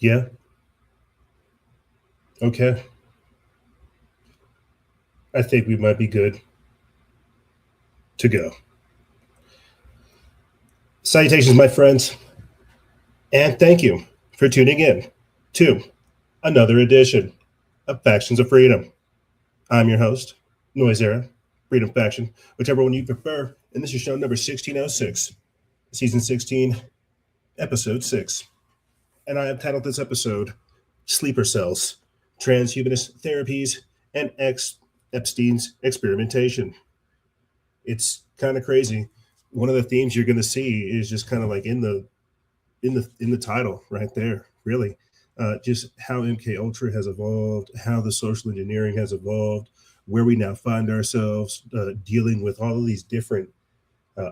Yeah. Okay. I think we might be good to go. Salutations, my friends, and thank you for tuning in to another edition of Factions of Freedom. I'm your host, Noise Era, Freedom Faction, whichever one you prefer, and this is show number 1606, season 16, episode 6. And I have titled this episode Sleeper Cells, Transhumanist Therapies, and Epstein's Experimentation. It's kind of crazy. One of the themes you're going to see is just kind of like in the title right there, really. Just how MK Ultra has evolved, how the social engineering has evolved, where we now find ourselves dealing with all of these different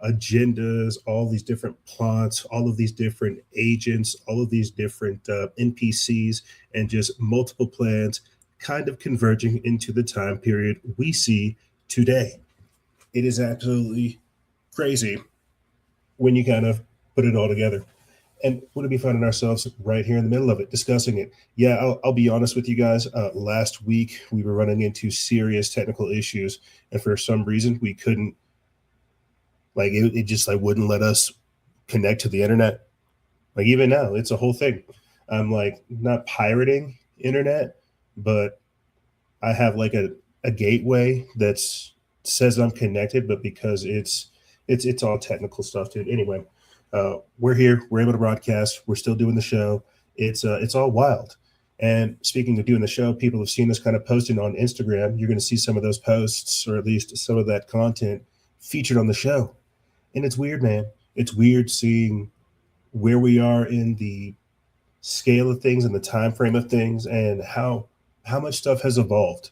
agendas, all these different plots, all of these different agents, all of these different NPCs, and just multiple plans kind of converging into the time period we see today. It is absolutely crazy when you kind of put it all together. And we're going to be finding ourselves right here in the middle of it, discussing it. Yeah, I'll be honest with you guys. Last week, we were running into serious technical issues. And for some reason, we couldn't, like, it just like wouldn't let us connect to the internet. Like, even now, it's a whole thing. I'm like not pirating internet, but I have like a gateway that's says I'm connected, but because it's all technical stuff, dude. Anyway. We're here. We're able to broadcast. We're still doing the show. It's all wild. And speaking of doing the show, people have seen us kind of posting on Instagram. You're going to see some of those posts, or at least some of that content, featured on the show. And it's weird, man. It's weird seeing where we are in the scale of things and the time frame of things, and how much stuff has evolved.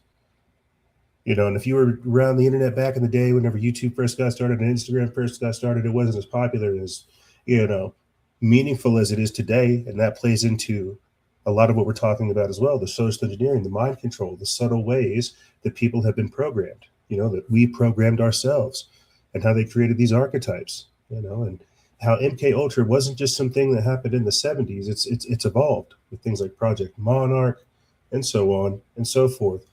You know, and if you were around the internet back in the day, whenever YouTube first got started and Instagram first got started, it wasn't as popular as, you know, meaningful as it is today. And that plays into a lot of what we're talking about as well, the social engineering, the mind control, the subtle ways that people have been programmed, you know, that we programmed ourselves, and how they created these archetypes, you know, and how MK Ultra wasn't just something that happened in the 70s. It's evolved with things like Project Monarch and so on and so forth.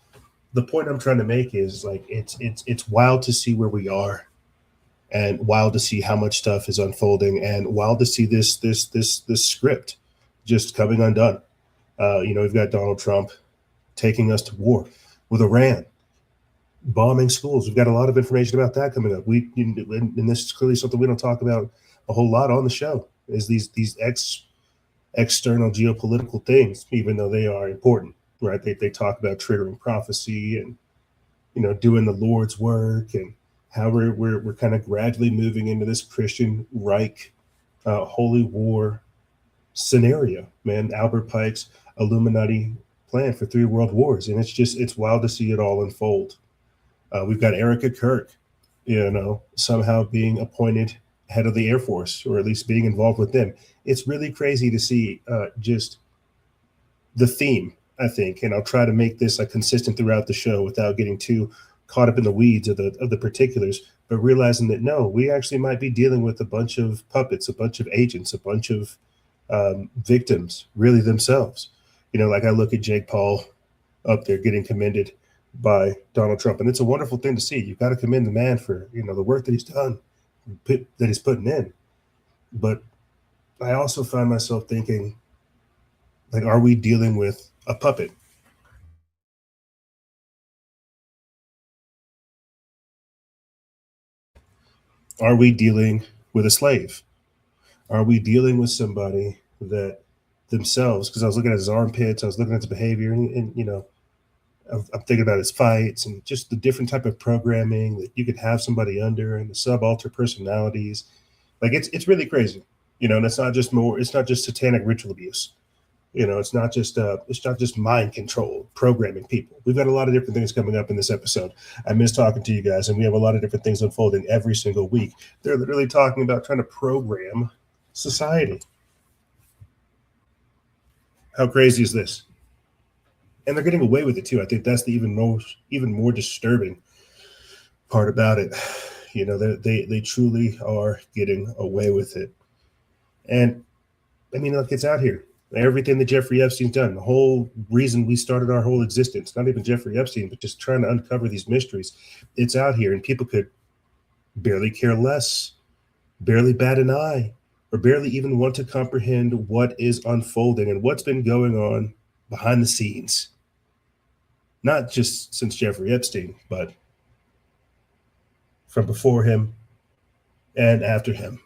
The point I'm trying to make is like it's wild to see where we are, and wild to see how much stuff is unfolding, and wild to see this script just coming undone. You know, we've got Donald Trump taking us to war with Iran, bombing schools. We've got a lot of information about that coming up. And this is clearly something we don't talk about a whole lot on the show, is these external geopolitical things, even though they are important. Right, they talk about triggering prophecy and, you know, doing the Lord's work, and how we're kind of gradually moving into this Christian Reich holy war scenario. Man, Albert Pike's Illuminati plan for 3 world wars, and it's wild to see it all unfold. We've got Erica Kirk, you know, somehow being appointed head of the Air Force, or at least being involved with them. It's really crazy to see just the theme, I think, and I'll try to make this consistent throughout the show without getting too caught up in the weeds of the particulars, but realizing that no, we actually might be dealing with a bunch of puppets, a bunch of agents, a bunch of victims, really themselves. You know, like I look at Jake Paul up there getting commended by Donald Trump. And it's a wonderful thing to see. You've got to commend the man for, the work that he's done, that he's putting in. But I also find myself thinking, like, are we dealing with a puppet? Are we dealing with a slave? Are we dealing with somebody that themselves, because I was looking at his armpits, I was looking at his behavior, and I'm thinking about his fights and just the different type of programming that you could have somebody under, and the subalter personalities. Like, it's really crazy, and it's not just satanic ritual abuse. It's not just mind control, programming people. We've got a lot of different things coming up in this episode. I miss talking to you guys, and we have a lot of different things unfolding every single week. They're literally talking about trying to program society. How crazy is this? And they're getting away with it too. I think that's the even more disturbing part about it. They truly are getting away with it. And I mean, look, it's out here. Everything that Jeffrey Epstein's done, the whole reason we started our whole existence, not even Jeffrey Epstein, but just trying to uncover these mysteries, it's out here, and people could barely care less, barely bat an eye, or barely even want to comprehend what is unfolding and what's been going on behind the scenes. Not just since Jeffrey Epstein, but from before him and after him.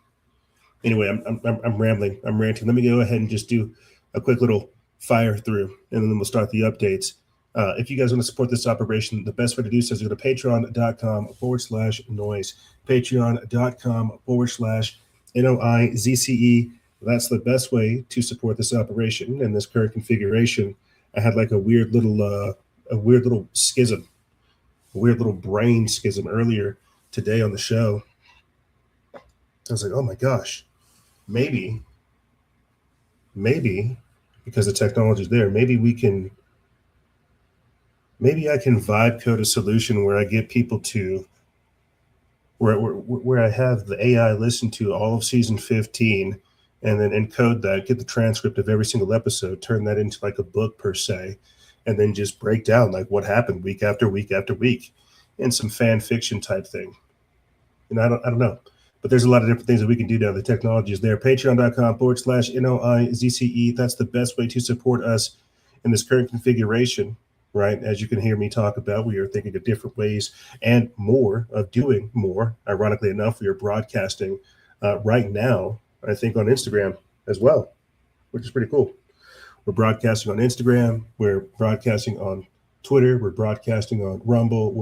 Anyway, I'm rambling. I'm ranting. Let me go ahead and just do a quick little fire through, and then we'll start the updates. If you guys want to support this operation, the best way to do so is to go to patreon.com/noise. Patreon.com/NOIZCE. That's the best way to support this operation in this current configuration. I had like a weird little schism, a weird little brain schism earlier today on the show. I was like, oh my gosh, maybe because the technology is there, maybe I can vibe code a solution where I get people to where I have the AI listen to all of season 15 and then encode that, get the transcript of every single episode, turn that into like a book per se, and then just break down like what happened week after week after week in some fan fiction type thing. And I don't know. But there's a lot of different things that we can do now. The technology is there. Patreon.com/NOIZCE. That's the best way to support us in this current configuration, right? As you can hear me talk about, we are thinking of different ways and more of doing more. Ironically enough, we are broadcasting right now, I think, on Instagram as well, which is pretty cool. We're broadcasting on Instagram. We're broadcasting on Twitter. We're broadcasting on Rumble.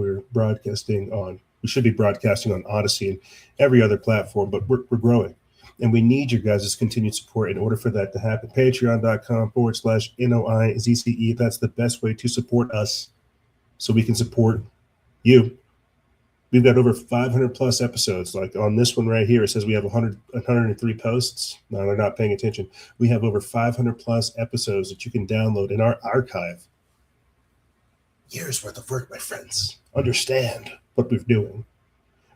We should be broadcasting on Odyssey and every other platform, but we're growing. And we need your guys' continued support in order for that to happen. Patreon.com/NOIZCE. That's the best way to support us so we can support you. We've got over 500 plus episodes. Like on this one right here, it says we have 103 posts. No, they're not paying attention. We have over 500 plus episodes that you can download in our archive. Years worth of work, my friends. Understand what we're doing.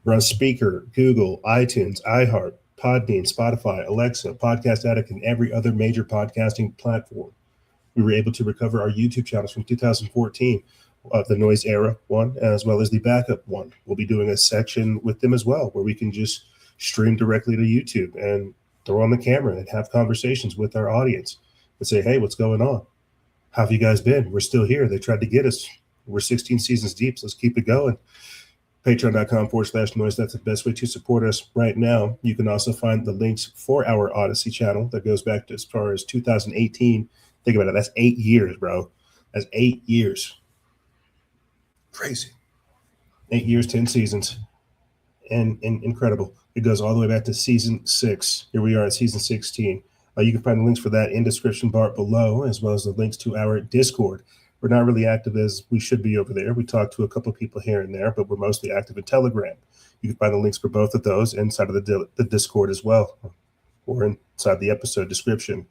We're on Speaker, Google, iTunes, iHeart, Podbean, Spotify, Alexa, Podcast Addict, and every other major podcasting platform. We were able to recover our YouTube channels from 2014, the Noise Era one, as well as the backup one. We'll be doing a section with them as well, where we can just stream directly to YouTube and throw on the camera and have conversations with our audience and say, hey, what's going on? How have you guys been? We're still here. They tried to get us. We're 16 seasons deep, so let's keep it going. Patreon.com/noise. That's the best way to support us right now. You can also find the links for our Odyssey channel that goes back to as far as 2018. Think about it. That's 8 years, bro. That's 8 years. Crazy. 8 years, 10 seasons. And incredible. It goes all the way back to season 6. Here we are at season 16. You can find the links for that in description bar below, as well as the links to our Discord. We're not really active as we should be over there. We talk to a couple of people here and there, but we're mostly active in Telegram. You can find the links for both of those inside of the Discord as well, or inside the episode description.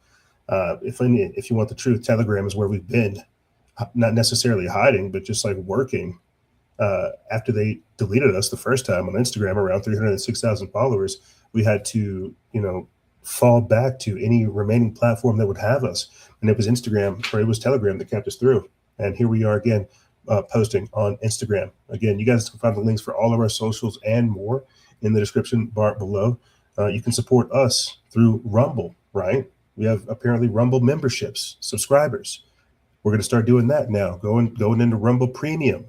If you want the truth, Telegram is where we've been, not necessarily hiding, but just like working. After they deleted us the first time on Instagram, around 306,000 followers, we had to, fall back to any remaining platform that would have us. And it was Instagram, or it was Telegram that kept us through. And here we are again, posting on Instagram. Again, you guys can find the links for all of our socials and more in the description bar below. You can support us through Rumble, right? We have apparently Rumble memberships, subscribers. We're going to start doing that now, going into Rumble Premium,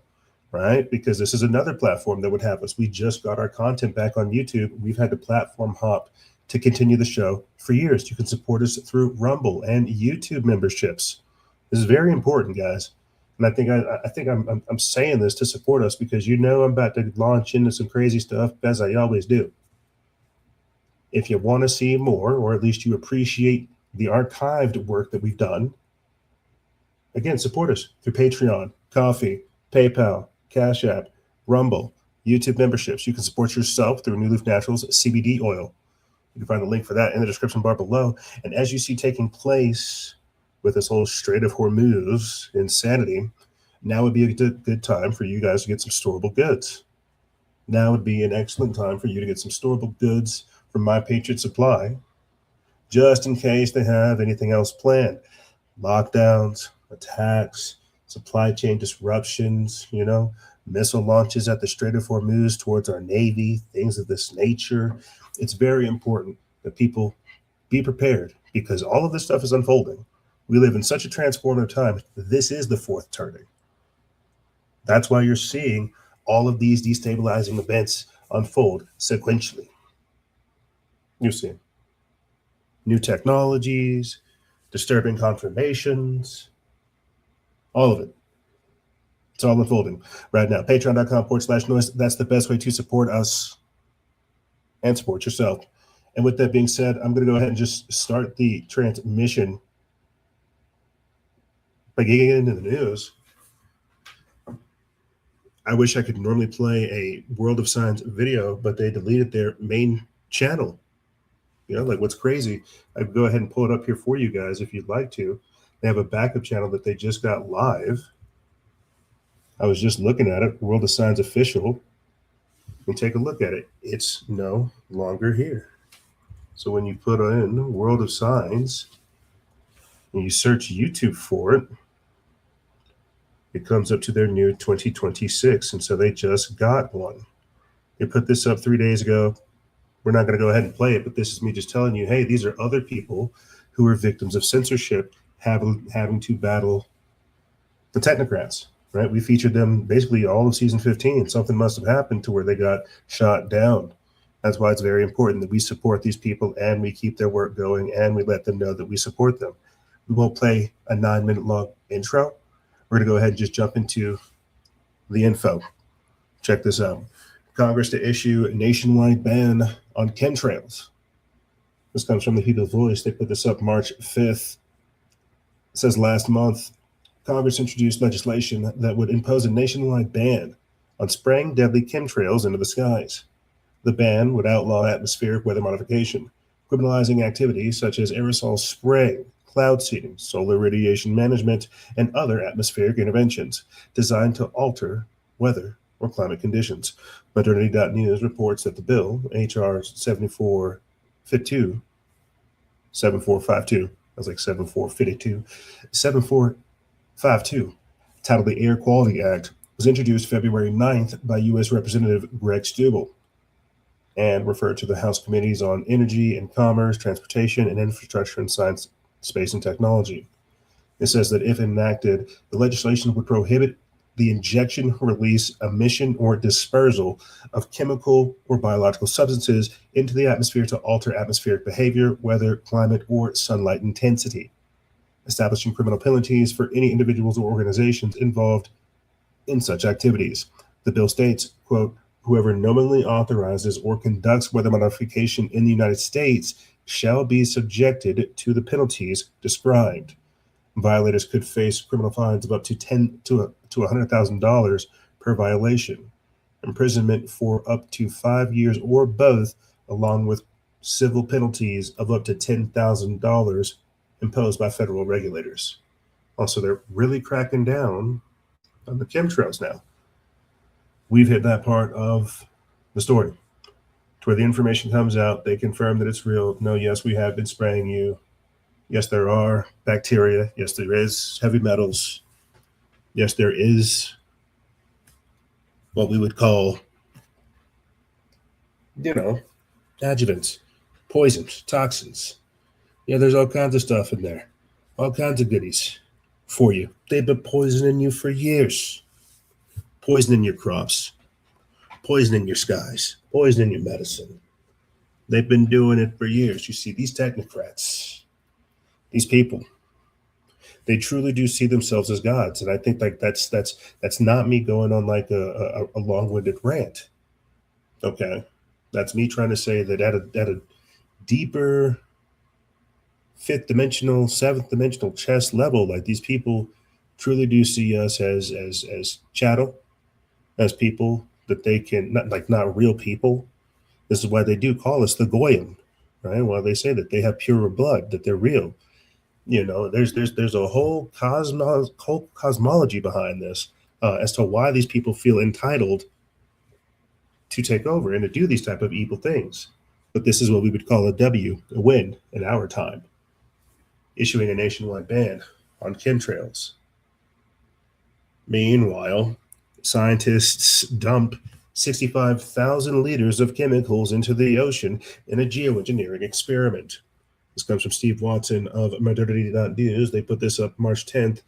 right? Because this is another platform that would have us. We just got our content back on YouTube. We've had to platform hop to continue the show for years. You can support us through Rumble and YouTube memberships. This is very important, guys. And I think I'm saying this to support us because I'm about to launch into some crazy stuff, as I always do. If you want to see more, or at least you appreciate the archived work that we've done, again, support us through Patreon, Coffee, PayPal, Cash App, Rumble, YouTube memberships. You can support yourself through New Leaf Naturals CBD oil. You can find the link for that in the description bar below. And as you see taking place with this whole Strait of Hormuz insanity, now would be a good time for you guys to get some storable goods. Now would be an excellent time for you to get some storable goods from My Patriot Supply, just in case they have anything else planned. Lockdowns, attacks, supply chain disruptions, missile launches at the Strait of Hormuz towards our Navy, things of this nature. It's very important that people be prepared because all of this stuff is unfolding. We live in such a transformative time. This is the fourth turning. That's why you're seeing all of these destabilizing events unfold sequentially. You see new technologies, disturbing confirmations, all of it. It's all unfolding right now. Patreon.com/noise. That's the best way to support us and support yourself. And with that being said, I'm going to go ahead and just start the transmission by getting into the news. I wish I could normally play a World of Signs video, but they deleted their main channel. What's crazy, I could go ahead and pull it up here for you guys if you'd like to. They have a backup channel that they just got live. I was just looking at it, World of Signs official. And take a look at it. It's no longer here. So when you put in World of Signs and you search YouTube for it, it comes up to their new 2026. And so they just got one. They put this up 3 days ago. We're not going to go ahead and play it, but this is me just telling you, hey, these are other people who are victims of censorship having to battle the technocrats. Right, we featured them basically all of season 15. Something must have happened to where they got shot down. That's why it's very important that we support these people and we keep their work going and we let them know that we support them. We won't play a 9-minute long intro. We're going to go ahead and just jump into the info. Check this out. Congress to issue a nationwide ban on chemtrails. This comes from the People's Voice. They put this up March 5th. It says last month, Congress introduced legislation that would impose a nationwide ban on spraying deadly chemtrails into the skies. The ban would outlaw atmospheric weather modification, criminalizing activities such as aerosol spraying, cloud seeding, solar radiation management, and other atmospheric interventions designed to alter weather or climate conditions. Modernity.news reports that the bill, H.R. 7452, I was like 7452, 7452, titled the Air Quality Act, was introduced February 9th by U.S. Representative Greg Stubble and referred to the House Committees on Energy and Commerce, Transportation, and Infrastructure and Science, Space, and Technology. It says that if enacted, the legislation would prohibit the injection, release, emission, or dispersal of chemical or biological substances into the atmosphere to alter atmospheric behavior, weather, climate, or sunlight intensity, establishing criminal penalties for any individuals or organizations involved in such activities. The bill states, quote, whoever knowingly authorizes or conducts weather modification in the United States shall be subjected to the penalties described. Violators could face criminal fines of up to $100,000 per violation, imprisonment for up to 5 years or both, along with civil penalties of up to $10,000 imposed by federal regulators. Also, they're really cracking down on the chemtrails now. We've hit that part of the story to where the information comes out. They confirm that it's real. No, yes, we have been spraying you. Yes, there are bacteria. Yes, there is heavy metals. Yes, there is what we would call, adjuvants, poisons, toxins. Yeah, there's all kinds of stuff in there, all kinds of goodies for you. They've been poisoning you for years, poisoning your crops, poisoning your skies, poisoning your medicine. They've been doing it for years. You see, these technocrats, these people, they truly do see themselves as gods, and I think like that's not me going on like a long-winded rant. Okay, that's me trying to say that at a deeper fifth dimensional, seventh dimensional chess level, like these people truly do see us as chattel, as people that they can not real people. This is why they do call us the goyim, right? Why they say that they have purer blood, that they're real. There's a whole cosmology behind this, as to why these people feel entitled to take over and to do these type of evil things. But this is what we would call a win in our time, issuing a nationwide ban on chemtrails. Meanwhile, scientists dump 65,000 liters of chemicals into the ocean in a geoengineering experiment. This comes from Steve Watson of Modernity.news. They put this up March 10th.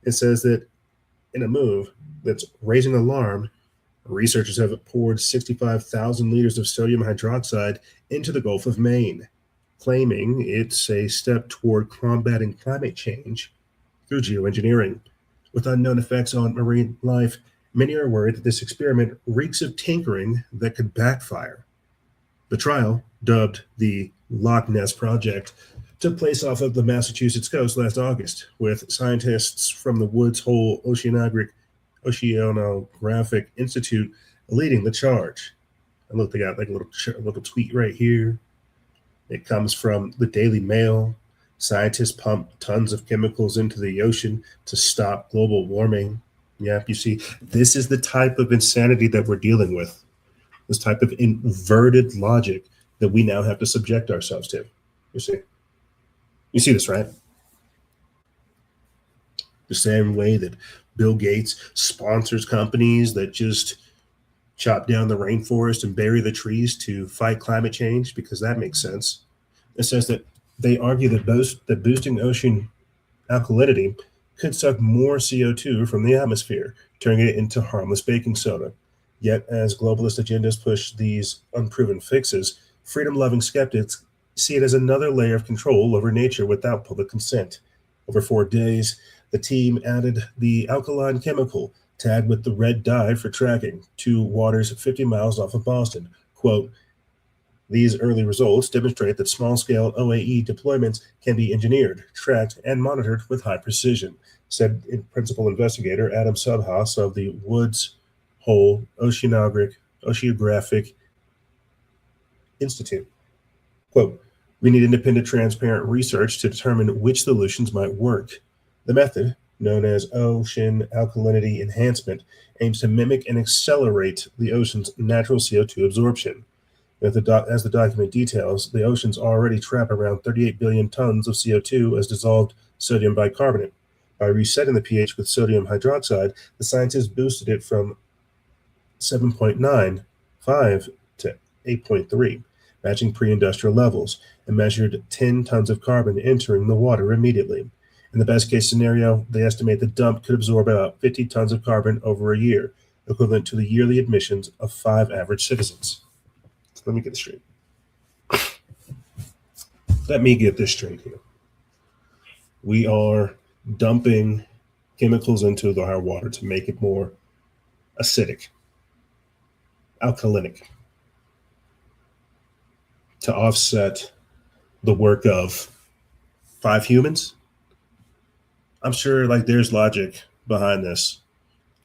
It says that in a move that's raising alarm, researchers have poured 65,000 liters of sodium hydroxide into the Gulf of Maine, claiming it's a step toward combating climate change through geoengineering. With unknown effects on marine life, many are worried that this experiment reeks of tinkering that could backfire. The trial, dubbed the Loch Ness Project, took place off of the Massachusetts coast last August, with scientists from the Woods Hole Oceanographic Institute leading the charge. And look, they got like a little tweet right here. It comes from the Daily Mail. Scientists pump tons of chemicals into the ocean to stop global warming. Yeah, you see, this is the type of insanity that we're dealing with. This type of inverted logic that we now have to subject ourselves to. You see this, right? The same way that Bill Gates sponsors companies that just chop down the rainforest and bury the trees to fight climate change, because that makes sense. It says that they argue that boosting ocean alkalinity could suck more CO2 from the atmosphere, turning it into harmless baking soda. Yet, as globalist agendas push these unproven fixes, freedom-loving skeptics see it as another layer of control over nature without public consent. Over 4 days, the team added the alkaline chemical, tagged with the red dye for tracking, to waters 50 miles off of Boston. Quote, these early results demonstrate that small-scale OAE deployments can be engineered, tracked, and monitored with high precision, said principal investigator Adam Subhaus of the Woods Hole Oceanographic Institute. Quote, we need independent, transparent research to determine which solutions might work. The method, known as ocean alkalinity enhancement, aims to mimic and accelerate the ocean's natural CO2 absorption. As the document details, the oceans already trap around 38 billion tons of CO2 as dissolved sodium bicarbonate. By resetting the pH with sodium hydroxide, the scientists boosted it from 7.95 to 8.3, matching pre-industrial levels, and measured 10 tons of carbon entering the water immediately. In the best-case scenario, they estimate the dump could absorb about 50 tons of carbon over a year, equivalent to the yearly emissions of 5 average citizens. Let me get this straight. Let me get this straight here. We are dumping chemicals into our water to make it more acidic, alkalinic, to offset the work of 5 humans. I'm sure like there's logic behind this.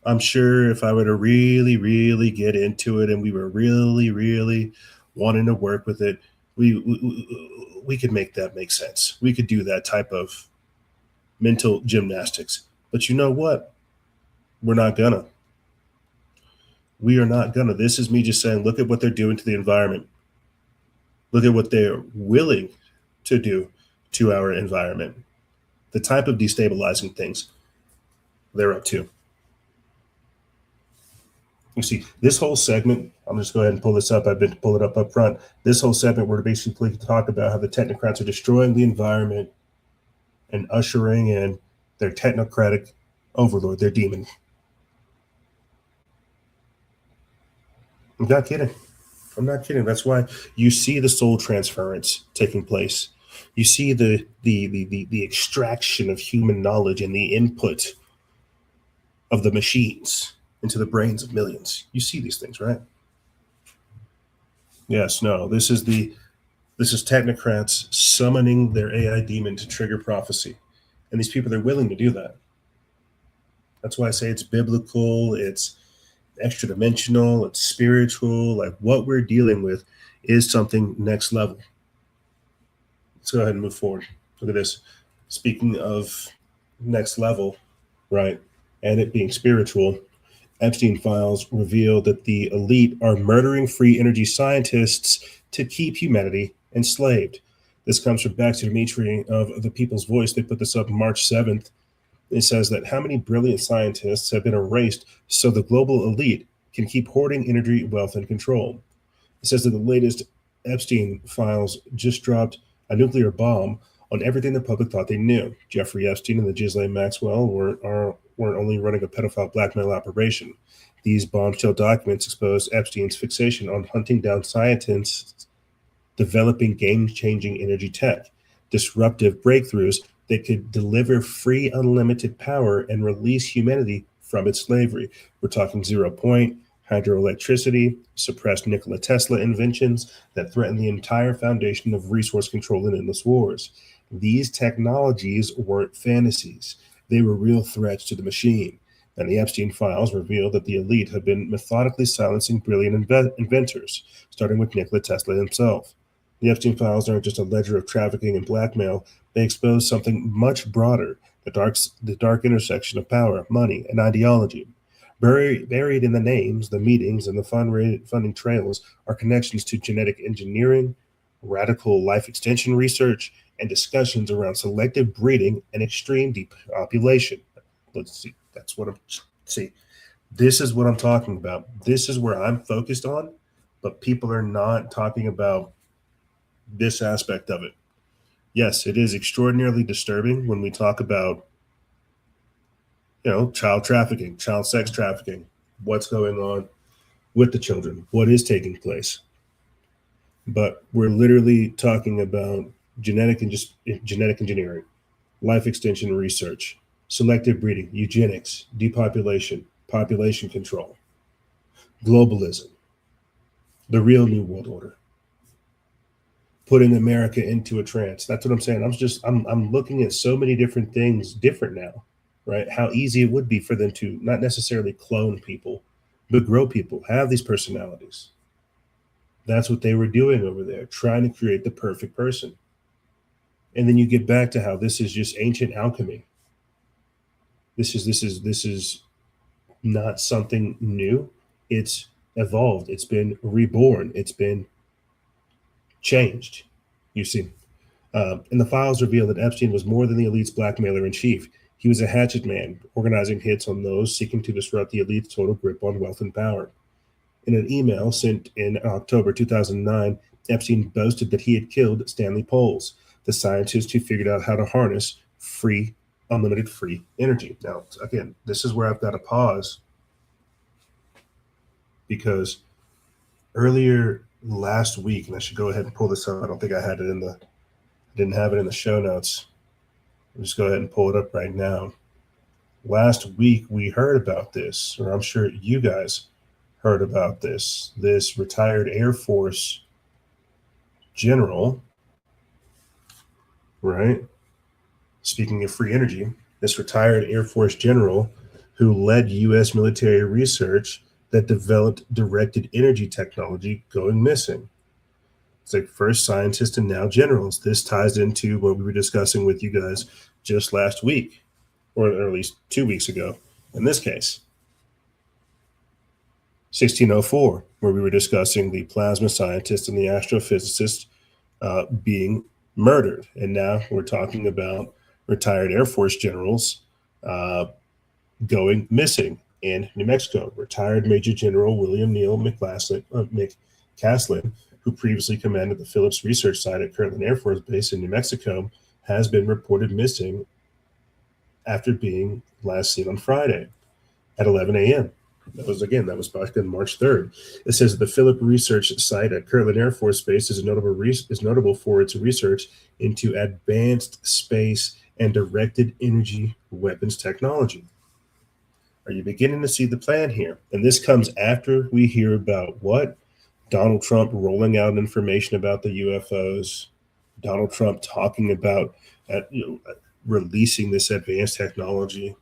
I'm sure if I were to really, really get into it and we were really, really wanting to work with it, we could make that make sense. We could do that type of mental gymnastics. But you know what? We're not gonna. We are not gonna. This is me just saying, look at what they're doing to the environment. Look at what they're willing to do to our environment. The type of destabilizing things they're up to. You see, this whole segment, I'm just go ahead and pull this up. I've been to pull it up front. This whole segment, we're basically talk about how the technocrats are destroying the environment and ushering in their technocratic overlord, their demon. I'm not kidding. I'm not kidding. That's why you see the soul transference taking place. You see the extraction of human knowledge and the input of the machines into the brains of millions. You see these things, right? Yes, no. This is technocrats summoning their AI demon to trigger prophecy. And these people are willing to do that. That's why I say it's biblical, it's extra dimensional, it's spiritual. Like what we're dealing with is something next level. Let's go ahead and move forward. Look at this. Speaking of next level, right, and it being spiritual, Epstein files reveal that the elite are murdering free energy scientists to keep humanity enslaved. This comes from Baxter Dimitri of The People's Voice. They put this up March 7th. It says that how many brilliant scientists have been erased so the global elite can keep hoarding energy, wealth, and control. It says that the latest Epstein files just dropped a nuclear bomb on everything the public thought they knew. Jeffrey Epstein and the Ghislaine Maxwell weren't only running a pedophile blackmail operation. These bombshell documents expose Epstein's fixation on hunting down scientists developing game-changing energy tech, disruptive breakthroughs that could deliver free, unlimited power and release humanity from its slavery. We're talking 0 point, hydroelectricity, suppressed Nikola Tesla inventions that threaten the entire foundation of resource control and endless wars. These technologies weren't fantasies. They were real threats to the machine. And the Epstein files revealed that the elite have been methodically silencing brilliant inventors, starting with Nikola Tesla himself. The Epstein files aren't just a ledger of trafficking and blackmail. They expose something much broader, the dark intersection of power, money, and ideology. Buried in the names, the meetings, and the funding trails are connections to genetic engineering, radical life extension research, and discussions around selective breeding and extreme depopulation. Let's see. That's what I'm see. This is what I'm talking about. This is where I'm focused on, but people are not talking about this aspect of it. Yes, it is extraordinarily disturbing when we talk about, child trafficking, child sex trafficking, what's going on with the children, what is taking place. But we're literally talking about genetic engineering, life extension research, selective breeding, eugenics, depopulation, population control, globalism, the real new world order, putting America into a trance. That's what I'm saying. I'm looking at so many different things different now, right? How easy it would be for them to not necessarily clone people, but grow people, have these personalities. That's what they were doing over there, trying to create the perfect person. And then you get back to how this is just ancient alchemy. This is not something new. It's evolved. It's been reborn. It's been changed. You see. And the files reveal that Epstein was more than the elite's blackmailer in chief. He was a hatchet man, organizing hits on those seeking to disrupt the elite's total grip on wealth and power. In an email sent in October 2009, Epstein boasted that he had killed Stanley Poles, the scientist who figured out how to harness unlimited free energy. Now, again, this is where I've got to pause, because earlier last week, and I should go ahead and pull this up. I don't think I had it didn't have it in the show notes. I'll just go ahead and pull it up right now. Last week, we heard about this, or I'm sure you guys heard about this retired Air Force general, right? Speaking of free energy, this retired Air Force general who led U.S. military research that developed directed energy technology going missing. It's like first scientist and now generals. This ties into what we were discussing with you guys just last week, or at least 2 weeks ago in this case. 1604, where we were discussing the plasma scientist and the astrophysicist being murdered. And now we're talking about retired Air Force generals going missing. in New Mexico. Retired Major General William Neal McCaslin, who previously commanded the Phillips Research Site at Kirtland Air Force Base in New Mexico, has been reported missing after being last seen on Friday at 11 a.m. That was back on March 3rd. It says that the Phillips Research Site at Kirtland Air Force Base is notable for its research into advanced space and directed energy weapons technology. Are you beginning to see the plan here? And this comes after we hear about what? Donald Trump rolling out information about the UFOs, Donald Trump talking about releasing this advanced technology.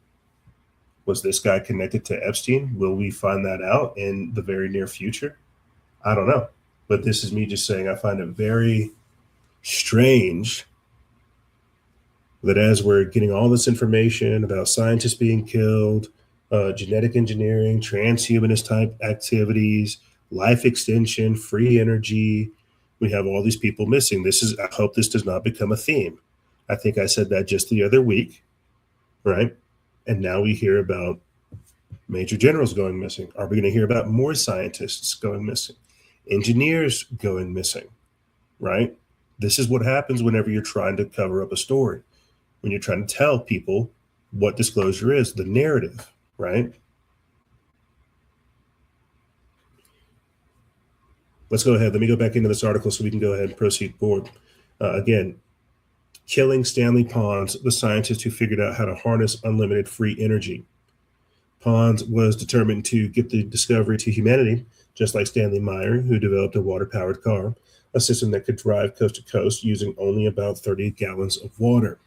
Was this guy connected to Epstein? Will we find that out in the very near future? I don't know. But this is me just saying I find it very strange that as we're getting all this information about scientists being killed, genetic engineering, transhumanist type activities, life extension, free energy, we have all these people missing. I hope this does not become a theme. I think I said that just the other week, right? And now we hear about major generals going missing. Are we going to hear about more scientists going missing? Engineers going missing, right? This is what happens whenever you're trying to cover up a story. When you're trying to tell people what disclosure is, the narrative, right? Let's go ahead. Let me go back into this article so we can go ahead and proceed forward. Again, killing Stanley Pons, the scientist who figured out how to harness unlimited free energy. Pons was determined to get the discovery to humanity, just like Stanley Meyer, who developed a water-powered car, a system that could drive coast to coast using only about 30 gallons of water.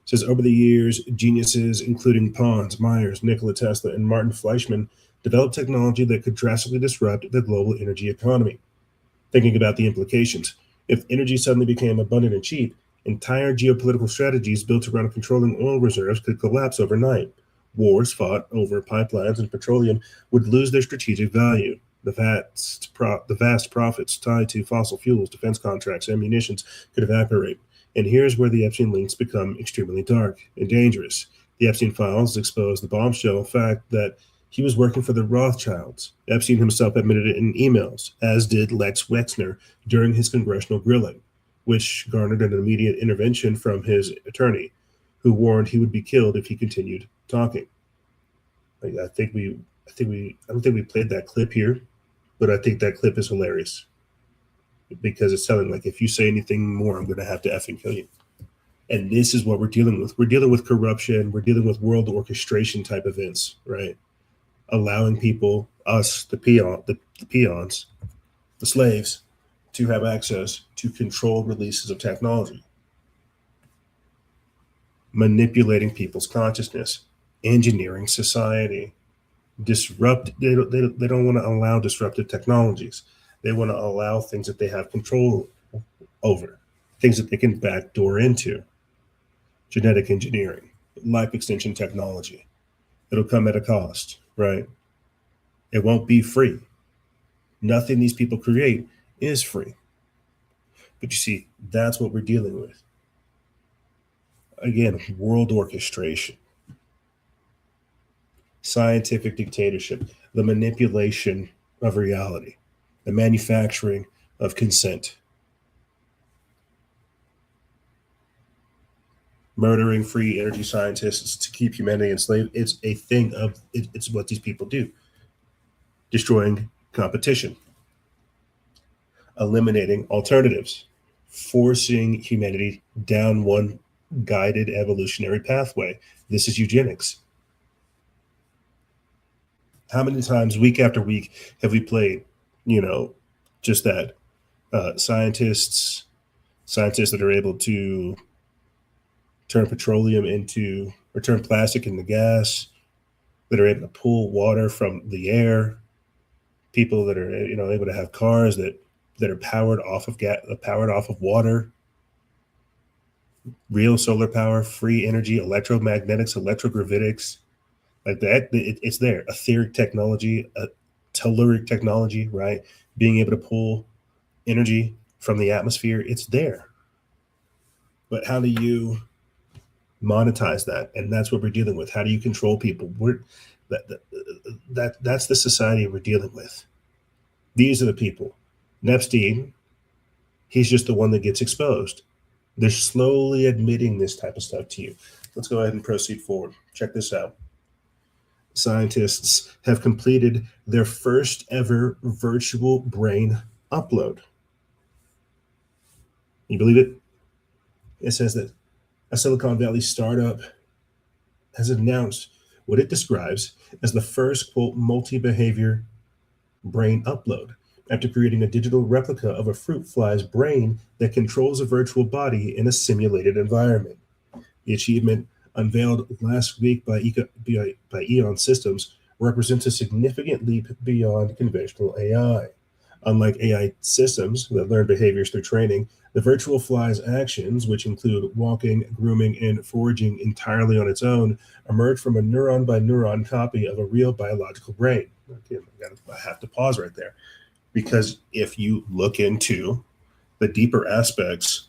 It says over the years, geniuses including Pons, Myers, Nikola Tesla, and Martin Fleischmann developed technology that could drastically disrupt the global energy economy. Thinking about the implications, if energy suddenly became abundant and cheap, entire geopolitical strategies built around controlling oil reserves could collapse overnight. Wars fought over pipelines and petroleum would lose their strategic value. The vast profits tied to fossil fuels, defense contracts, and munitions could evaporate. And here's where the Epstein links become extremely dark and dangerous. The Epstein files expose the bombshell fact that he was working for the Rothschilds. Epstein himself admitted it in emails, as did Lex Wexner during his congressional grilling, which garnered an immediate intervention from his attorney, who warned he would be killed if he continued talking. I don't think we played that clip here, but I think that clip is hilarious because it's telling, like, if you say anything more, I'm going to have to effing kill you. And this is what we're dealing with. We're dealing with corruption. We're dealing with world orchestration type events, right? Allowing people, us, the peons, the slaves, to have access to controlled releases of technology, manipulating people's consciousness, engineering society, they don't want to allow disruptive technologies. They want to allow things that they have control over, things that they can backdoor into. Genetic engineering, life extension technology. It'll come at a cost, right? It won't be free. Nothing these people create is free. But you see, that's what we're dealing with. Again, world orchestration, scientific dictatorship, the manipulation of reality, the manufacturing of consent, murdering free energy scientists to keep humanity enslaved. It's a thing of, it's what these people do. Destroying competition, eliminating alternatives, forcing humanity down one guided evolutionary pathway. This is eugenics. How many times, week after week, have we played, just that scientists that are able to turn petroleum into, or turn plastic into gas, that are able to pull water from the air, people that are, able to have cars that are powered off of water, real solar power, free energy, electromagnetics, electrogravitics, like that. It's there. Etheric technology, telluric technology, right? Being able to pull energy from the atmosphere, it's there. But how do you monetize that? And that's what we're dealing with. How do you control people? That's the society we're dealing with. These are the people. And Epstein, he's just the one that gets exposed. They're slowly admitting this type of stuff to you. Let's go ahead and proceed forward. Check this out. Scientists have completed their first ever virtual brain upload. You believe it? It says that a Silicon Valley startup has announced what it describes as the first, quote, multi-behavior brain upload after creating a digital replica of a fruit fly's brain that controls a virtual body in a simulated environment. The achievement, unveiled last week by Eon Systems, represents a significant leap beyond conventional AI. Unlike AI systems that learn behaviors through training, the virtual fly's actions, which include walking, grooming, and foraging entirely on its own, emerge from a neuron by neuron copy of a real biological brain. Okay, I have to pause right there, because if you look into the deeper aspects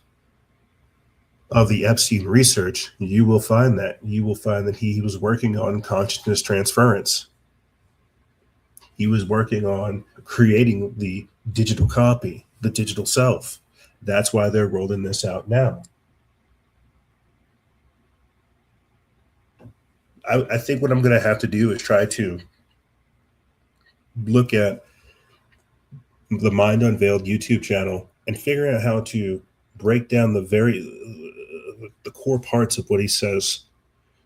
of the Epstein research, you will find that he was working on consciousness transference. He was working on creating the digital copy, the digital self. That's why they're rolling this out now. I think what I'm going to have to do is try to look at the Mind Unveiled YouTube channel and figure out how to break down the core parts of what he says,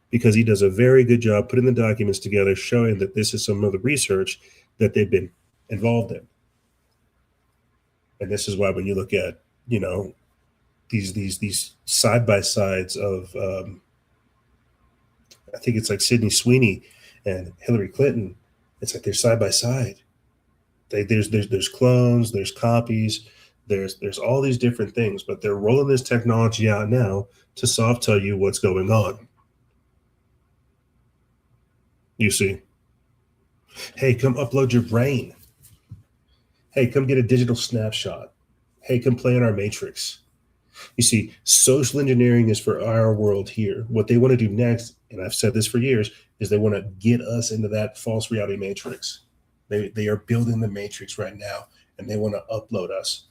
because he does a very good job putting the documents together, showing that this is some of the research that they've been involved in. And this is why when you look at, these side by sides of, I think it's like Sydney Sweeney and Hillary Clinton, it's like they're side by side. There's clones, there's copies, there's all these different things, but they're rolling this technology out now to soft tell you what's going on. You see, hey, come upload your brain. Hey, come get a digital snapshot. Hey, come play in our matrix. You see, social engineering is for our world here. What they want to do next, and I've said this for years, is they want to get us into that false reality matrix. They are building the matrix right now, and they want to upload us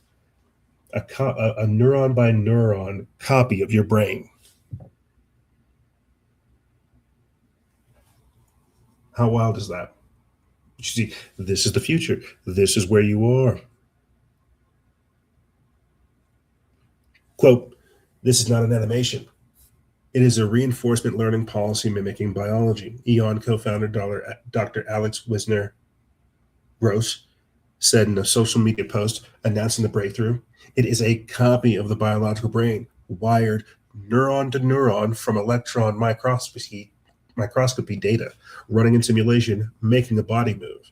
a neuron by neuron copy of your brain. How wild is that? You see, this is the future. This is where you are. Quote, this is not an animation. It is a reinforcement learning policy mimicking biology. Eon co-founder Dr. Alex Wisner Gross said in a social media post announcing the breakthrough, it is a copy of the biological brain, wired neuron to neuron from electron microscopy data, running in simulation, making the body move.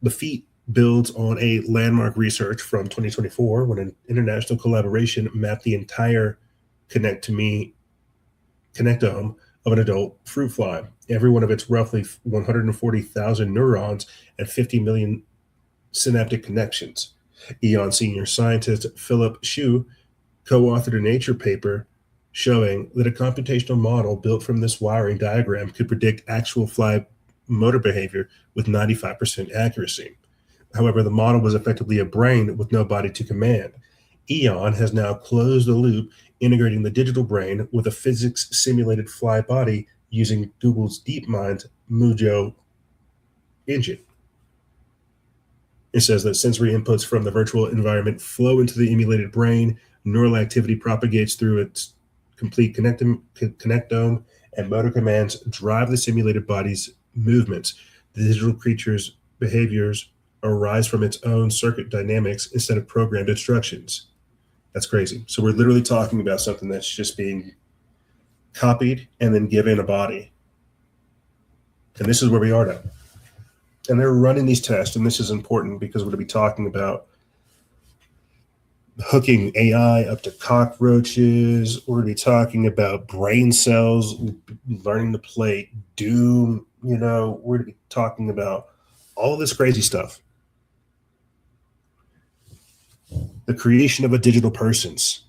The feat builds on a landmark research from 2024 when an international collaboration mapped the entire connectome of an adult fruit fly, every one of its roughly 140,000 neurons and 50 million synaptic connections. Eon senior scientist Philip Hsu co-authored a Nature paper showing that a computational model built from this wiring diagram could predict actual fly motor behavior with 95% accuracy. However, the model was effectively a brain with no body to command. Eon has now closed the loop, integrating the digital brain with a physics simulated fly body using Google's DeepMind's Mujo engine. It says that sensory inputs from the virtual environment flow into the emulated brain, neural activity propagates through its complete connectome, and motor commands drive the simulated body's movements. The digital creature's behaviors arise from its own circuit dynamics instead of programmed instructions. That's crazy. So we're literally talking about something that's just being copied and then given a body. And this is where we are now. And they're running these tests, and this is important because we're going to be talking about hooking AI up to cockroaches. We're going to be talking about brain cells learning to play Doom. We're going to be talking about all of this crazy stuff. The creation of a digital persons.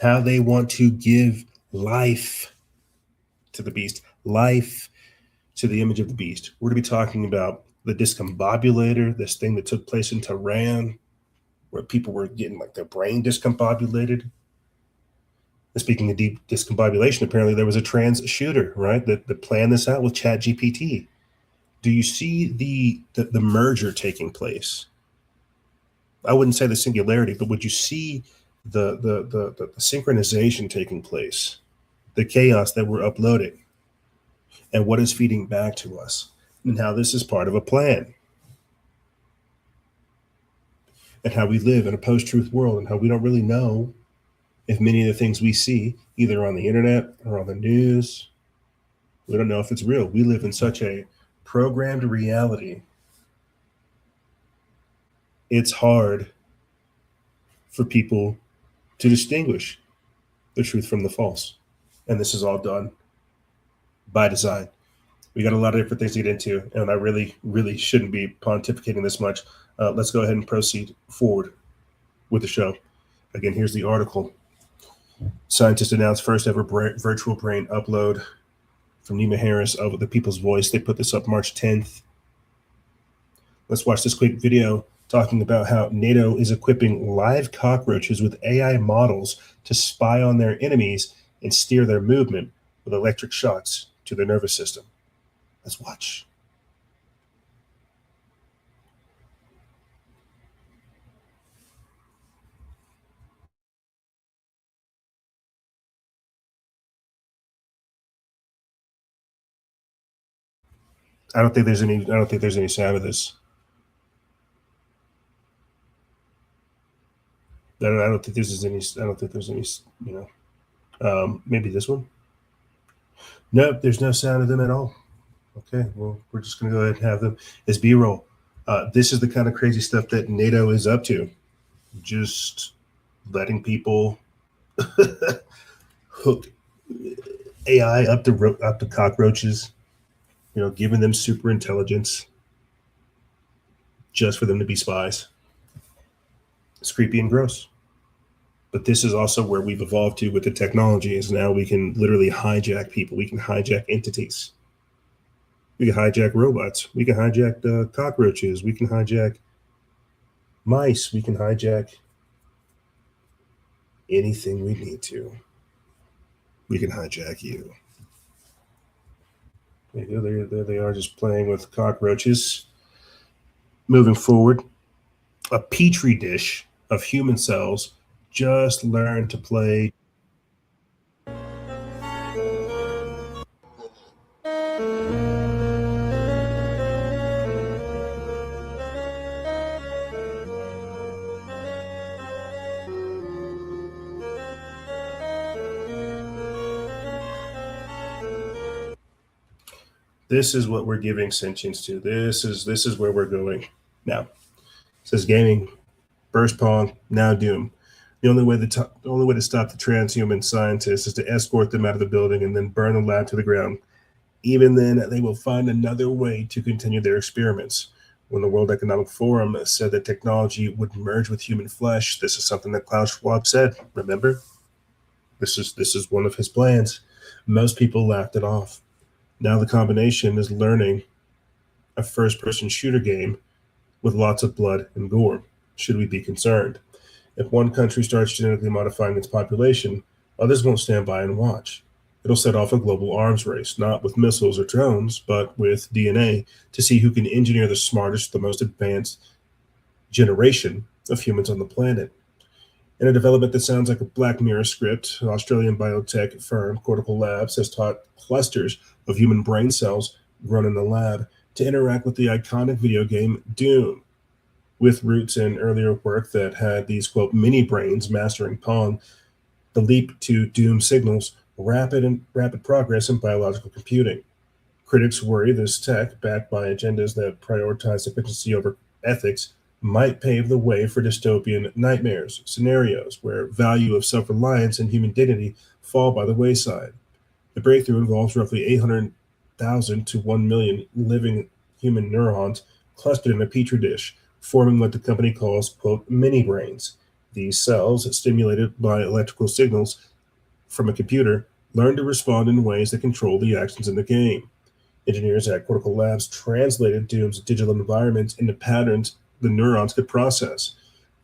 How they want to give life to the beast, life to the image of the beast. We're going to be talking about the discombobulator, this thing that took place in Tehran, where people were getting like their brain discombobulated. And speaking of deep discombobulation, apparently there was a trans shooter, right, that planned this out with ChatGPT. Do you see the merger taking place? I wouldn't say the singularity, but would you see the synchronization taking place, the chaos that we're uploading, and what is feeding back to us, and how this is part of a plan, and how we live in a post-truth world, and how we don't really know if many of the things we see, either on the internet or on the news, we don't know if it's real. We live in such a programmed reality. It's hard for people to distinguish the truth from the false. And this is all done by design. We got a lot of different things to get into, and I really, really shouldn't be pontificating this much. Let's go ahead and proceed forward with the show. Again, here's the article. Scientists announced first ever virtual brain upload from Nima Harris of The People's Voice. They put this up March 10th. Let's watch this quick video talking about how NATO is equipping live cockroaches with AI models to spy on their enemies and steer their movement with electric shocks to their nervous system. Let's watch. I don't think there's any sound of this. I don't think there's any. Maybe this one. Nope, there's no sound of them at all. Okay, well, we're just going to go ahead and have them as B-roll. This is the kind of crazy stuff that NATO is up to. Just letting people hook AI up to cockroaches, giving them super intelligence just for them to be spies. It's creepy and gross. But this is also where we've evolved to with the technology, is now we can literally hijack people. We can hijack entities. We can hijack robots. We can hijack cockroaches. We can hijack mice. We can hijack anything we need to. We can hijack you. There they are, just playing with cockroaches. Moving forward, a petri dish of human cells just learned to play. This is what we're giving sentience to. This is where we're going now. It says gaming, burst pong, now doom. The only way to stop the transhuman scientists is to escort them out of the building and then burn the lab to the ground. Even then, they will find another way to continue their experiments. When the World Economic Forum said that technology would merge with human flesh, this is something that Klaus Schwab said. Remember? This is one of his plans. Most people laughed it off. Now the combination is learning a first-person shooter game with lots of blood and gore. Should we be concerned? If one country starts genetically modifying its population, others won't stand by and watch. It'll set off a global arms race, not with missiles or drones, but with DNA, to see who can engineer the smartest, the most advanced generation of humans on the planet. In a development that sounds like a Black Mirror script, Australian biotech firm Cortical Labs has taught clusters of human brain cells grown in the lab to interact with the iconic video game Doom. With roots in earlier work that had these, quote, mini brains mastering Pong, the leap to Doom signals rapid progress in biological computing. Critics worry this tech, backed by agendas that prioritize efficiency over ethics, might pave the way for dystopian nightmares, scenarios where value of self-reliance and human dignity fall by the wayside. The breakthrough involves roughly 800,000 to 1 million living human neurons clustered in a petri dish, forming what the company calls, quote, mini brains. These cells, stimulated by electrical signals from a computer, learn to respond in ways that control the actions in the game. Engineers at Cortical Labs translated Doom's digital environment into patterns the neurons could process.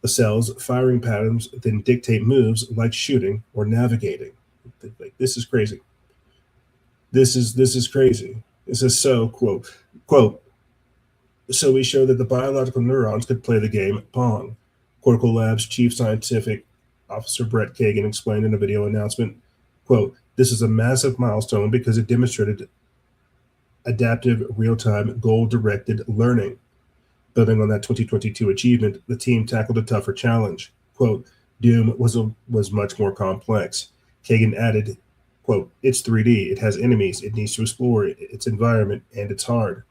The cell's firing patterns then dictate moves like shooting or navigating. Like, this is crazy. This is crazy. This is so quote. So we show that the biological neurons could play the game at Pong. Cortical Labs Chief Scientific Officer Brett Kagan explained in a video announcement, quote, "This is a massive milestone because it demonstrated adaptive, real-time, goal-directed learning. Building on that 2022 achievement, the team tackled a tougher challenge. Quote, Doom was much more complex." Kagan added, quote, "It's 3D, it has enemies, it needs to explore its environment, and it's hard."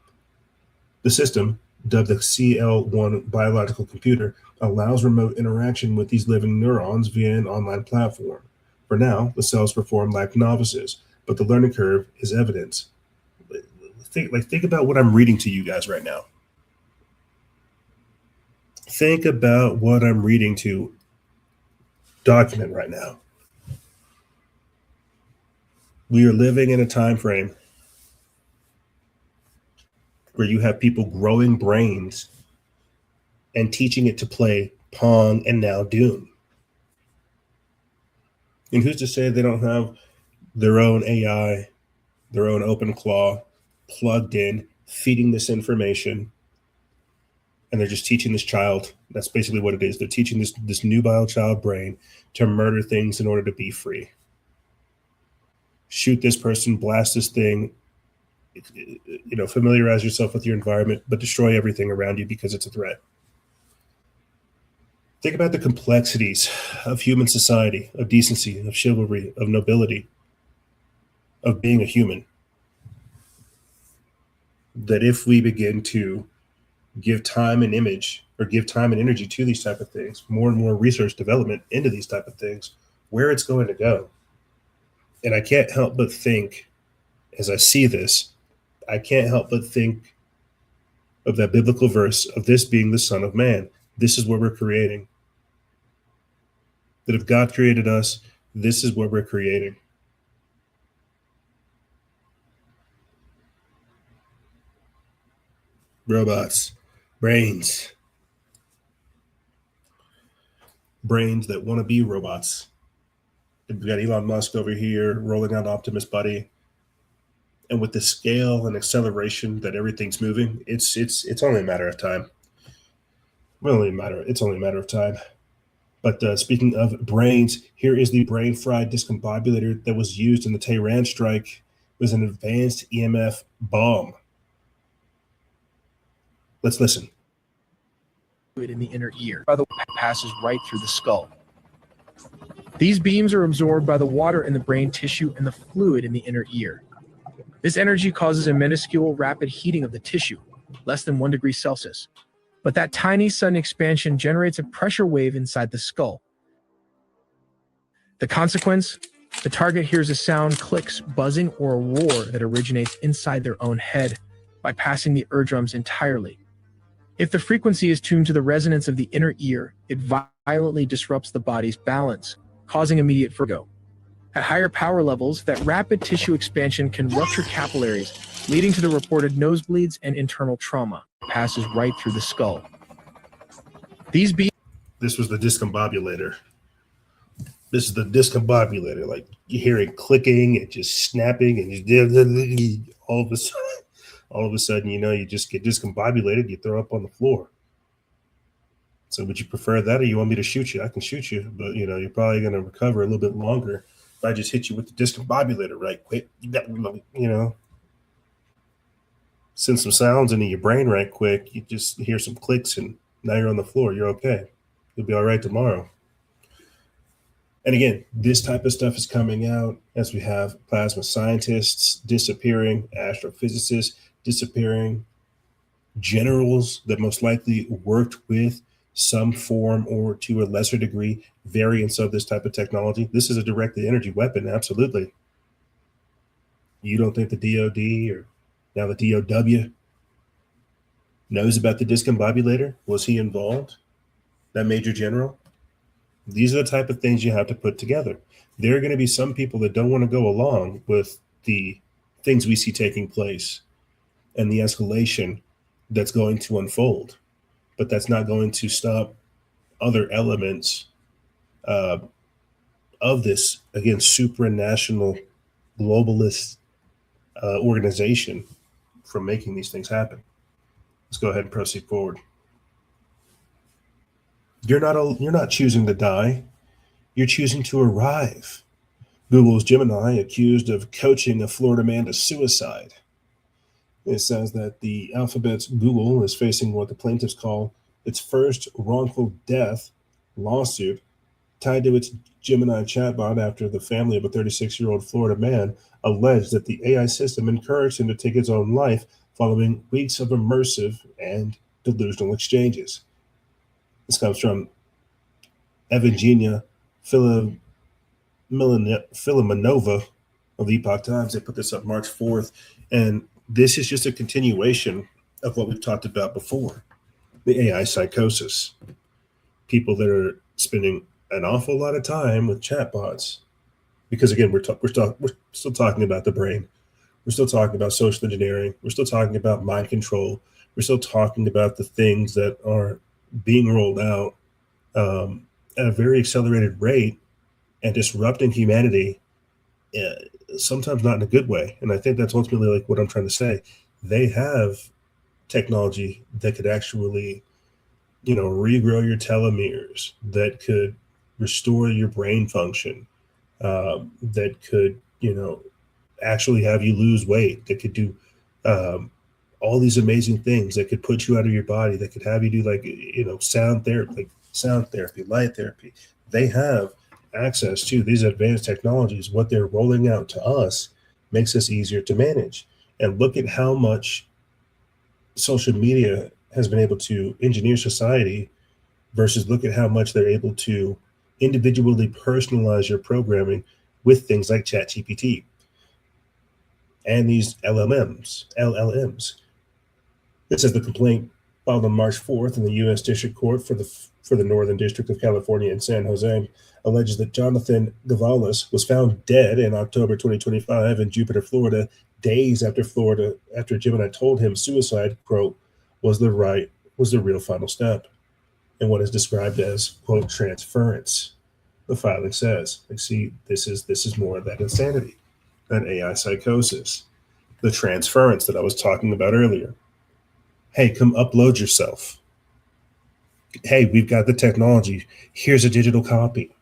The system, dubbed the CL1 biological computer, allows remote interaction with these living neurons via an online platform. For now, the cells perform like novices, but the learning curve is evident. Think about what I'm reading to you guys right now. Think about what I'm reading to document right now. We are living in a time frame where you have people growing brains and teaching it to play Pong and now Doom. And who's to say they don't have their own AI, their own open claw, plugged in, feeding this information, and they're just teaching this child. That's basically what it is. They're teaching this nubile child brain to murder things in order to be free. Shoot this person, blast this thing, familiarize yourself with your environment, but destroy everything around you because it's a threat. Think about the complexities of human society, of decency, of chivalry, of nobility, of being a human. That if we begin to give time and energy to these type of things, more and more research development into these type of things, where it's going to go. And I can't help but think, as I see this, I can't help but think of that biblical verse of this being the Son of Man. This is what we're creating. That if God created us, this is what we're creating. Robots, brains that want to be robots. We've got Elon Musk over here rolling out Optimus Buddy. And with the scale and acceleration that everything's moving, it's only a matter of time. It's only a matter of time. But speaking of brains, here is the brain-fried discombobulator that was used in the Tehran strike. It was an advanced EMF bomb. Let's listen. In the inner ear, by the way, passes right through the skull. These beams are absorbed by the water in the brain tissue and the fluid in the inner ear. This energy causes a minuscule rapid heating of the tissue, less than 1 degree Celsius. But that tiny sudden expansion generates a pressure wave inside the skull. The consequence? The target hears a sound, clicks, buzzing, or a roar that originates inside their own head, bypassing the eardrums entirely. If the frequency is tuned to the resonance of the inner ear, it violently disrupts the body's balance, causing immediate vertigo. At higher power levels, that rapid tissue expansion can rupture capillaries, leading to the reported nosebleeds and internal trauma. It passes right through the skull. This was the discombobulator. This is the discombobulator. Like, you're hearing clicking and just snapping, and all of a sudden, you just get discombobulated. You throw up on the floor. So would you prefer that, or you want me to shoot you? I can shoot you, but you're probably going to recover a little bit longer if I just hit you with the discombobulator right quick. Send some sounds into your brain right quick. You just hear some clicks, and now you're on the floor. You're okay. You'll be all right tomorrow. And again, this type of stuff is coming out as we have plasma scientists disappearing, astrophysicists disappearing, generals that most likely worked with some form or to a lesser degree variants of this type of technology. This is a directed energy weapon, absolutely. You don't think the DOD or now the DOW knows about the discombobulator? Was he involved? That major general? These are the type of things you have to put together. There are going to be some people that don't want to go along with the things we see taking place and the escalation that's going to unfold, but that's not going to stop other elements uh, of this, again, supranational globalist organization from making these things happen. Let's go ahead and proceed forward. You're not choosing to die. You're choosing to arrive. Google's Gemini accused of coaching a Florida man to suicide. It says that the Alphabet's Google is facing what the plaintiffs call its first wrongful death lawsuit tied to its Gemini chatbot after the family of a 36-year-old Florida man alleged that the AI system encouraged him to take his own life following weeks of immersive and delusional exchanges. This comes from Evgenia Filimonova of the Epoch Times. They put this up March 4th, and this is just a continuation of what we've talked about before, the AI psychosis. People that are spending an awful lot of time with chatbots, because again, we're still talking about the brain. We're still talking about social engineering. We're still talking about mind control. We're still talking about the things that are being rolled out at a very accelerated rate and disrupting humanity, sometimes not in a good way. And I think that's ultimately like what I'm trying to say. They have technology that could actually, regrow your telomeres, that could restore your brain function, that could, actually have you lose weight, that could do all these amazing things, that could put you out of your body, that could have you do sound therapy, light therapy. They have access to these advanced technologies. What they're rolling out to us makes us easier to manage. And look at how much social media has been able to engineer society versus look at how much they're able to individually personalize your programming with things like ChatGPT and these LLMs. This is the complaint filed on March 4th in the U.S. District Court for the Northern District of California in San Jose, alleges that Jonathan Gavalis was found dead in October 2025 in Jupiter, Florida, days after Gemini told him suicide, quote, was the real final step, and what is described as, quote, transference. The filing says, see, this is more of that insanity, that AI psychosis, the transference that I was talking about earlier. Hey, come upload yourself. Hey, we've got the technology. Here's a digital copy.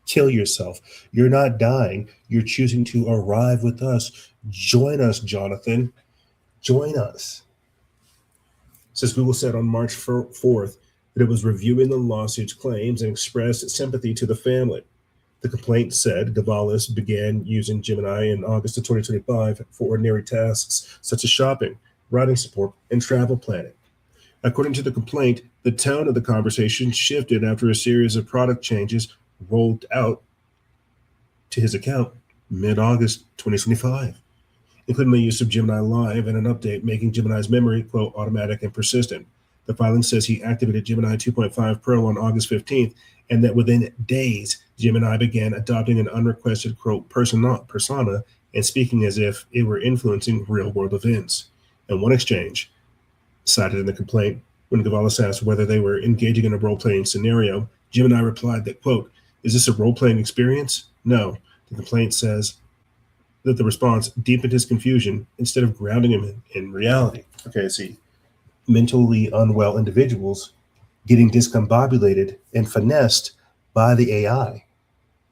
Kill yourself. You're not dying. You're choosing to arrive with us. Join us, Jonathan. Join us. Says Google said on March 4th that it was reviewing the lawsuit's claims and expressed sympathy to the family. The complaint said Gavalis began using Gemini in August of 2025 for ordinary tasks such as shopping, writing support, and travel planning. According to the complaint, the tone of the conversation shifted after a series of product changes rolled out to his account mid-August 2025, including the use of Gemini Live and an update making Gemini's memory, quote, automatic and persistent. The filing says he activated Gemini 2.5 Pro on August 15th, and that within days, Gemini began adopting an unrequested, quote, persona and speaking as if it were influencing real-world events. In one exchange, cited in the complaint, when Gavalis asked whether they were engaging in a role-playing scenario, Gemini replied that, quote, is this a role-playing experience? No. The complaint says that the response deepened his confusion instead of grounding him in reality. Okay, see, mentally unwell individuals getting discombobulated and finessed by the AI.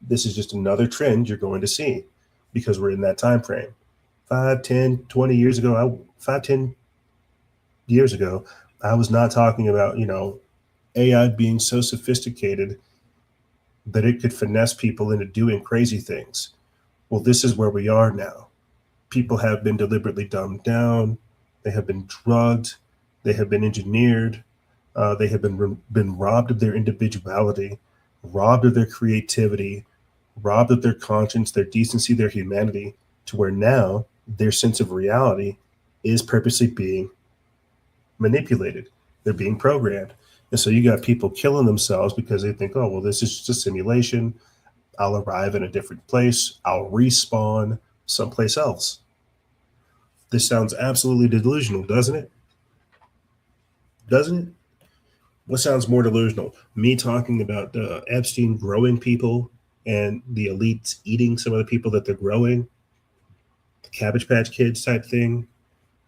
This is just another trend you're going to see because we're in that time frame. 5, 10, 20 years ago, 10 years ago, I was not talking about, AI being so sophisticated that it could finesse people into doing crazy things. Well, this is where we are now. People have been deliberately dumbed down. They have been drugged. They have been engineered. They have been robbed of their individuality, robbed of their creativity, robbed of their conscience, their decency, their humanity, to where now their sense of reality is purposely being manipulated. They're being programmed. And so you got people killing themselves because they think, oh, well, this is just a simulation. I'll arrive in a different place. I'll respawn someplace else. This sounds absolutely delusional, doesn't it? Doesn't it? What sounds more delusional? Me talking about Epstein growing people and the elites eating some of the people that they're growing, the Cabbage Patch Kids type thing?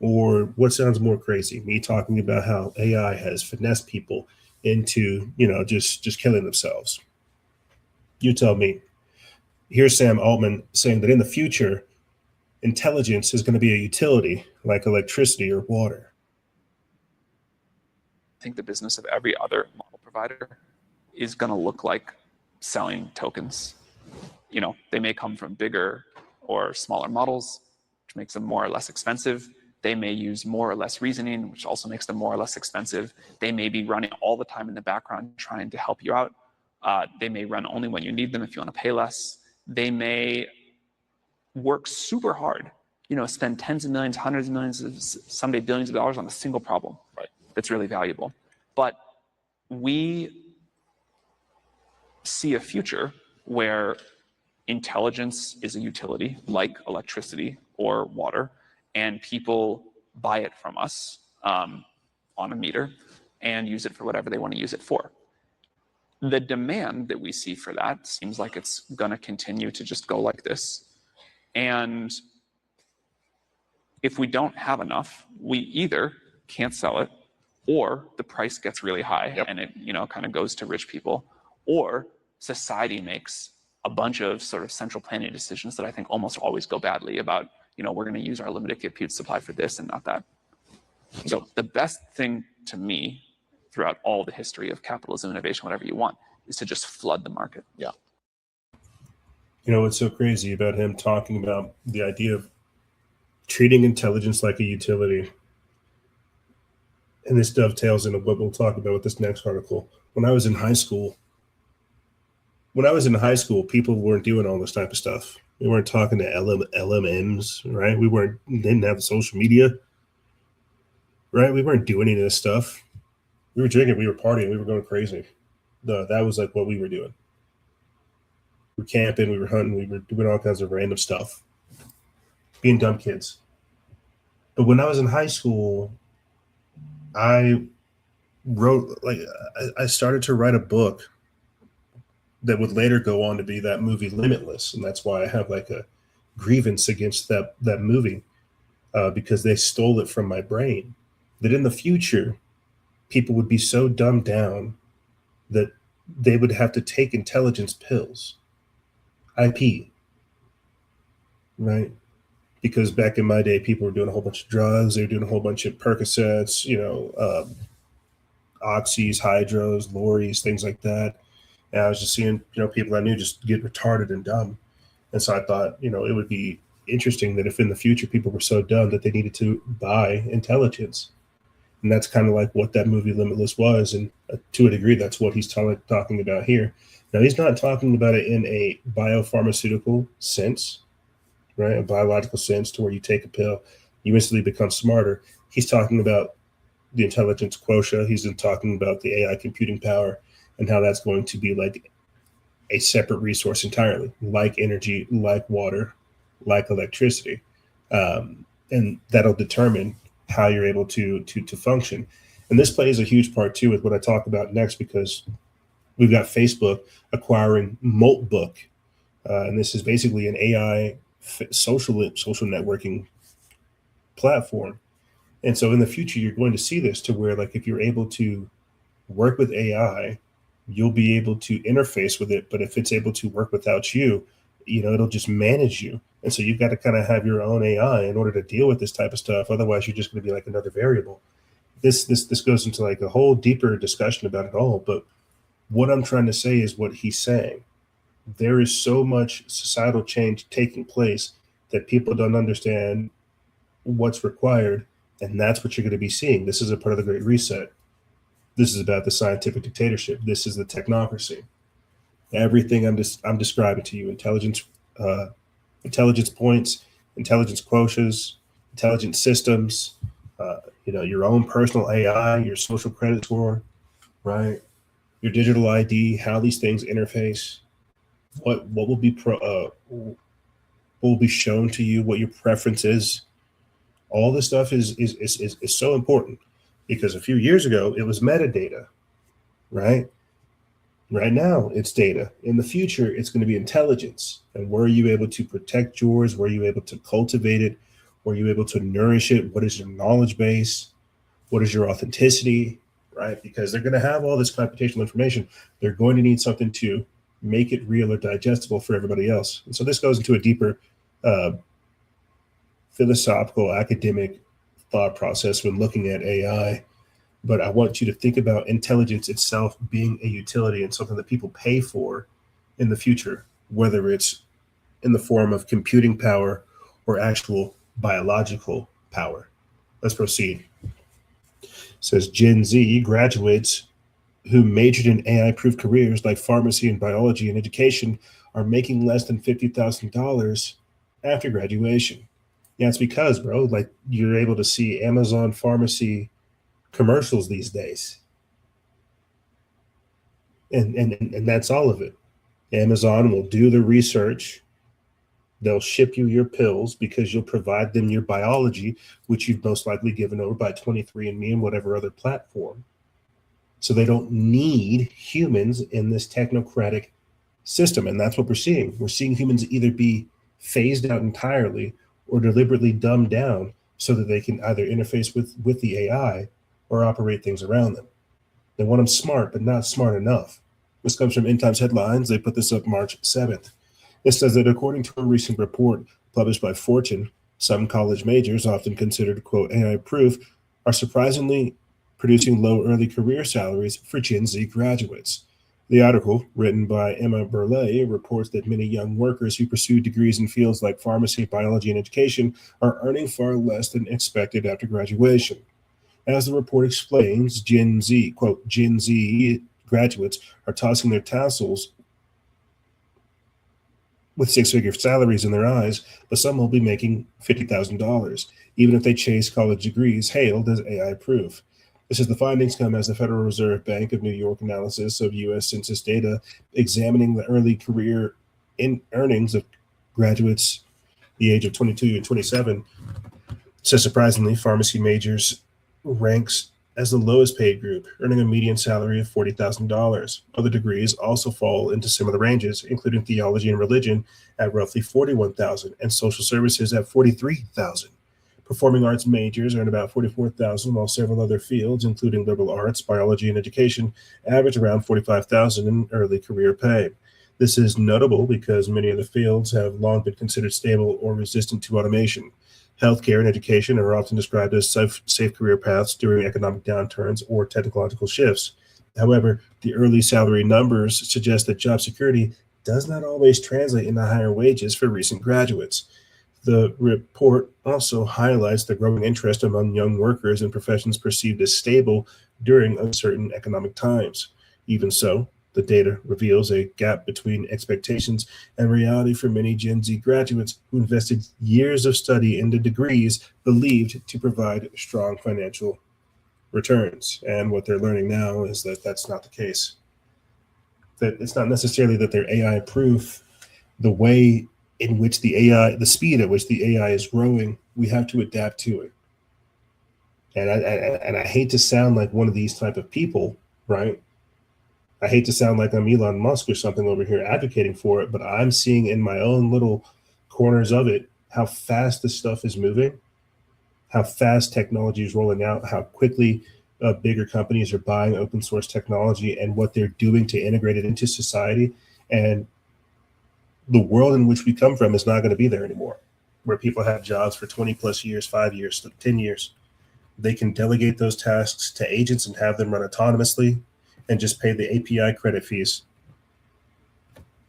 Or what sounds more crazy? Me talking about how AI has finessed people into, just killing themselves. You tell me. Here's Sam Altman saying that in the future, intelligence is going to be a utility like electricity or water. I think the business of every other model provider is going to look like selling tokens. They may come from bigger or smaller models, which makes them more or less expensive. They may use more or less reasoning, which also makes them more or less expensive. They may be running all the time in the background trying to help you out. They may run only when you need them if you want to pay less. They may work super hard, spend tens of millions, hundreds of millions, someday billions of dollars on a single problem that's really valuable. But we see a future where intelligence is a utility like electricity or water, and people buy it from us on a meter and use it for whatever they want to use it for. The demand that we see for that seems like it's going to continue to just go like this. And if we don't have enough, we either can't sell it, or the price gets really high and it kind of goes to rich people, or society makes a bunch of sort of central planning decisions that I think almost always go badly about, we're going to use our limited compute supply for this and not that. So the best thing to me throughout all the history of capitalism, innovation, whatever you want, is to just flood the market. Yeah. What's so crazy about him talking about the idea of treating intelligence like a utility? And this dovetails into what we'll talk about with this next article. When I was in high school, people weren't doing all this type of stuff. We weren't talking to LMMs, right? Didn't have social media, right? We weren't doing any of this stuff. We were drinking, we were partying, we were going crazy. That was like what we were doing. We were camping, we were hunting, we were doing all kinds of random stuff, being dumb kids. But when I was in high school, I started to write a book that would later go on to be that movie Limitless. And that's why I have like a grievance against that movie, because they stole it from my brain. That in the future, people would be so dumbed down that they would have to take intelligence pills, IP, right? Because back in my day, people were doing a whole bunch of drugs. They were doing a whole bunch of Percocets, Oxys, Hydros, Loris, things like that. And I was just seeing, people I knew just get retarded and dumb. And so I thought, it would be interesting that if in the future people were so dumb that they needed to buy intelligence. And that's kind of like what that movie Limitless was. And to a degree, that's what he's talking about here. Now, he's not talking about it in a biopharmaceutical sense, right? A biological sense to where you take a pill, you instantly become smarter. He's talking about the intelligence quotient. He's been talking about the AI computing power and how that's going to be like a separate resource entirely, like energy, like water, like electricity. And that'll determine how you're able to function. And this plays a huge part too with what I talk about next, because we've got Facebook acquiring Moltbook. And this is basically an AI social networking platform. And so in the future, you're going to see this to where, like, if you're able to work with AI, you'll be able to interface with it. But if it's able to work without you, it'll just manage you. And so you've got to kind of have your own AI in order to deal with this type of stuff. Otherwise, you're just going to be like another variable. This goes into like a whole deeper discussion about it all. But what I'm trying to say is what he's saying. There is so much societal change taking place that people don't understand what's required. And that's what you're going to be seeing. This is a part of the Great Reset. This is about the scientific dictatorship. This is the technocracy. Everything I'm describing to you: intelligence points, intelligence quotients, intelligence systems, your own personal AI, your social credit score, right? Your digital ID, how these things interface, what will be what will be shown to you, what your preference is. All this stuff is so important because a few years ago it was metadata, right? Right now it's data. In the future, it's going to be intelligence. And were you able to protect yours? Were you able to cultivate it? Were you able to nourish it? What is your knowledge base? What is your authenticity? Right? Because they're going to have all this computational information. They're going to need something to make it real or digestible for everybody else. And so this goes into a deeper uh, philosophical, academic thought process when looking at AI. But I want you to think about intelligence itself being a utility and something that people pay for in the future, whether it's in the form of computing power or actual biological power. Let's proceed. It says Gen Z graduates who majored in AI-proof careers like pharmacy and biology and education are making less than $50,000 after graduation. Yeah, it's because, bro, like you're able to see Amazon pharmacy commercials these days. And that's all of it. Amazon will do the research. They'll ship you your pills because you'll provide them your biology, which you've most likely given over by 23andMe and whatever other platform. So they don't need humans in this technocratic system. And that's what we're seeing. We're seeing humans either be phased out entirely or deliberately dumbed down so that they can either interface with the AI or operate things around them. They want them smart, but not smart enough. This comes from End Times Headlines. They put this up March 7th. It says that according to a recent report published by Fortune, some college majors, often considered, quote, AI proof, are surprisingly producing low early career salaries for Gen Z graduates. The article, written by Emma Burleigh, reports that many young workers who pursue degrees in fields like pharmacy, biology, and education are earning far less than expected after graduation. As the report explains, Gen Z, quote, Gen Z graduates are tossing their tassels with six-figure salaries in their eyes, but some will be making $50,000, even if they chase college degrees hailed as AI proof. This is the findings come as the Federal Reserve Bank of New York analysis of U.S. Census data examining the early career in earnings of graduates the age of 22 and 27 says surprisingly, pharmacy majors ranks as the lowest paid group, earning a median salary of $40,000. Other degrees also fall into similar ranges, including theology and religion at roughly $41,000 and social services at $43,000. Performing arts majors earn about $44,000, while several other fields, including liberal arts, biology, and education, average around $45,000 in early career pay. This is notable because many of the fields have long been considered stable or resistant to automation. Healthcare and education are often described as safe career paths during economic downturns or technological shifts. However, the early salary numbers suggest that job security does not always translate into higher wages for recent graduates. The report also highlights the growing interest among young workers in professions perceived as stable during uncertain economic times. Even so, the data reveals a gap between expectations and reality for many Gen Z graduates who invested years of study into degrees believed to provide strong financial returns. And what they're learning now is that that's not the case. That it's not necessarily that they're AI proof. The way in which the speed at which the AI is growing, we have to adapt to it. And I hate to sound like one of these type of people, right? I hate to sound like I'm Elon Musk or something over here advocating for it, but I'm seeing in my own little corners of it how fast this stuff is moving, how fast technology is rolling out, how quickly bigger companies are buying open source technology and what they're doing to integrate it into society. And the world in which we come from is not going to be there anymore, where people have jobs for 20 plus years, 5 years, 10 years. They can delegate those tasks to agents and have them run autonomously and just pay the API credit fees.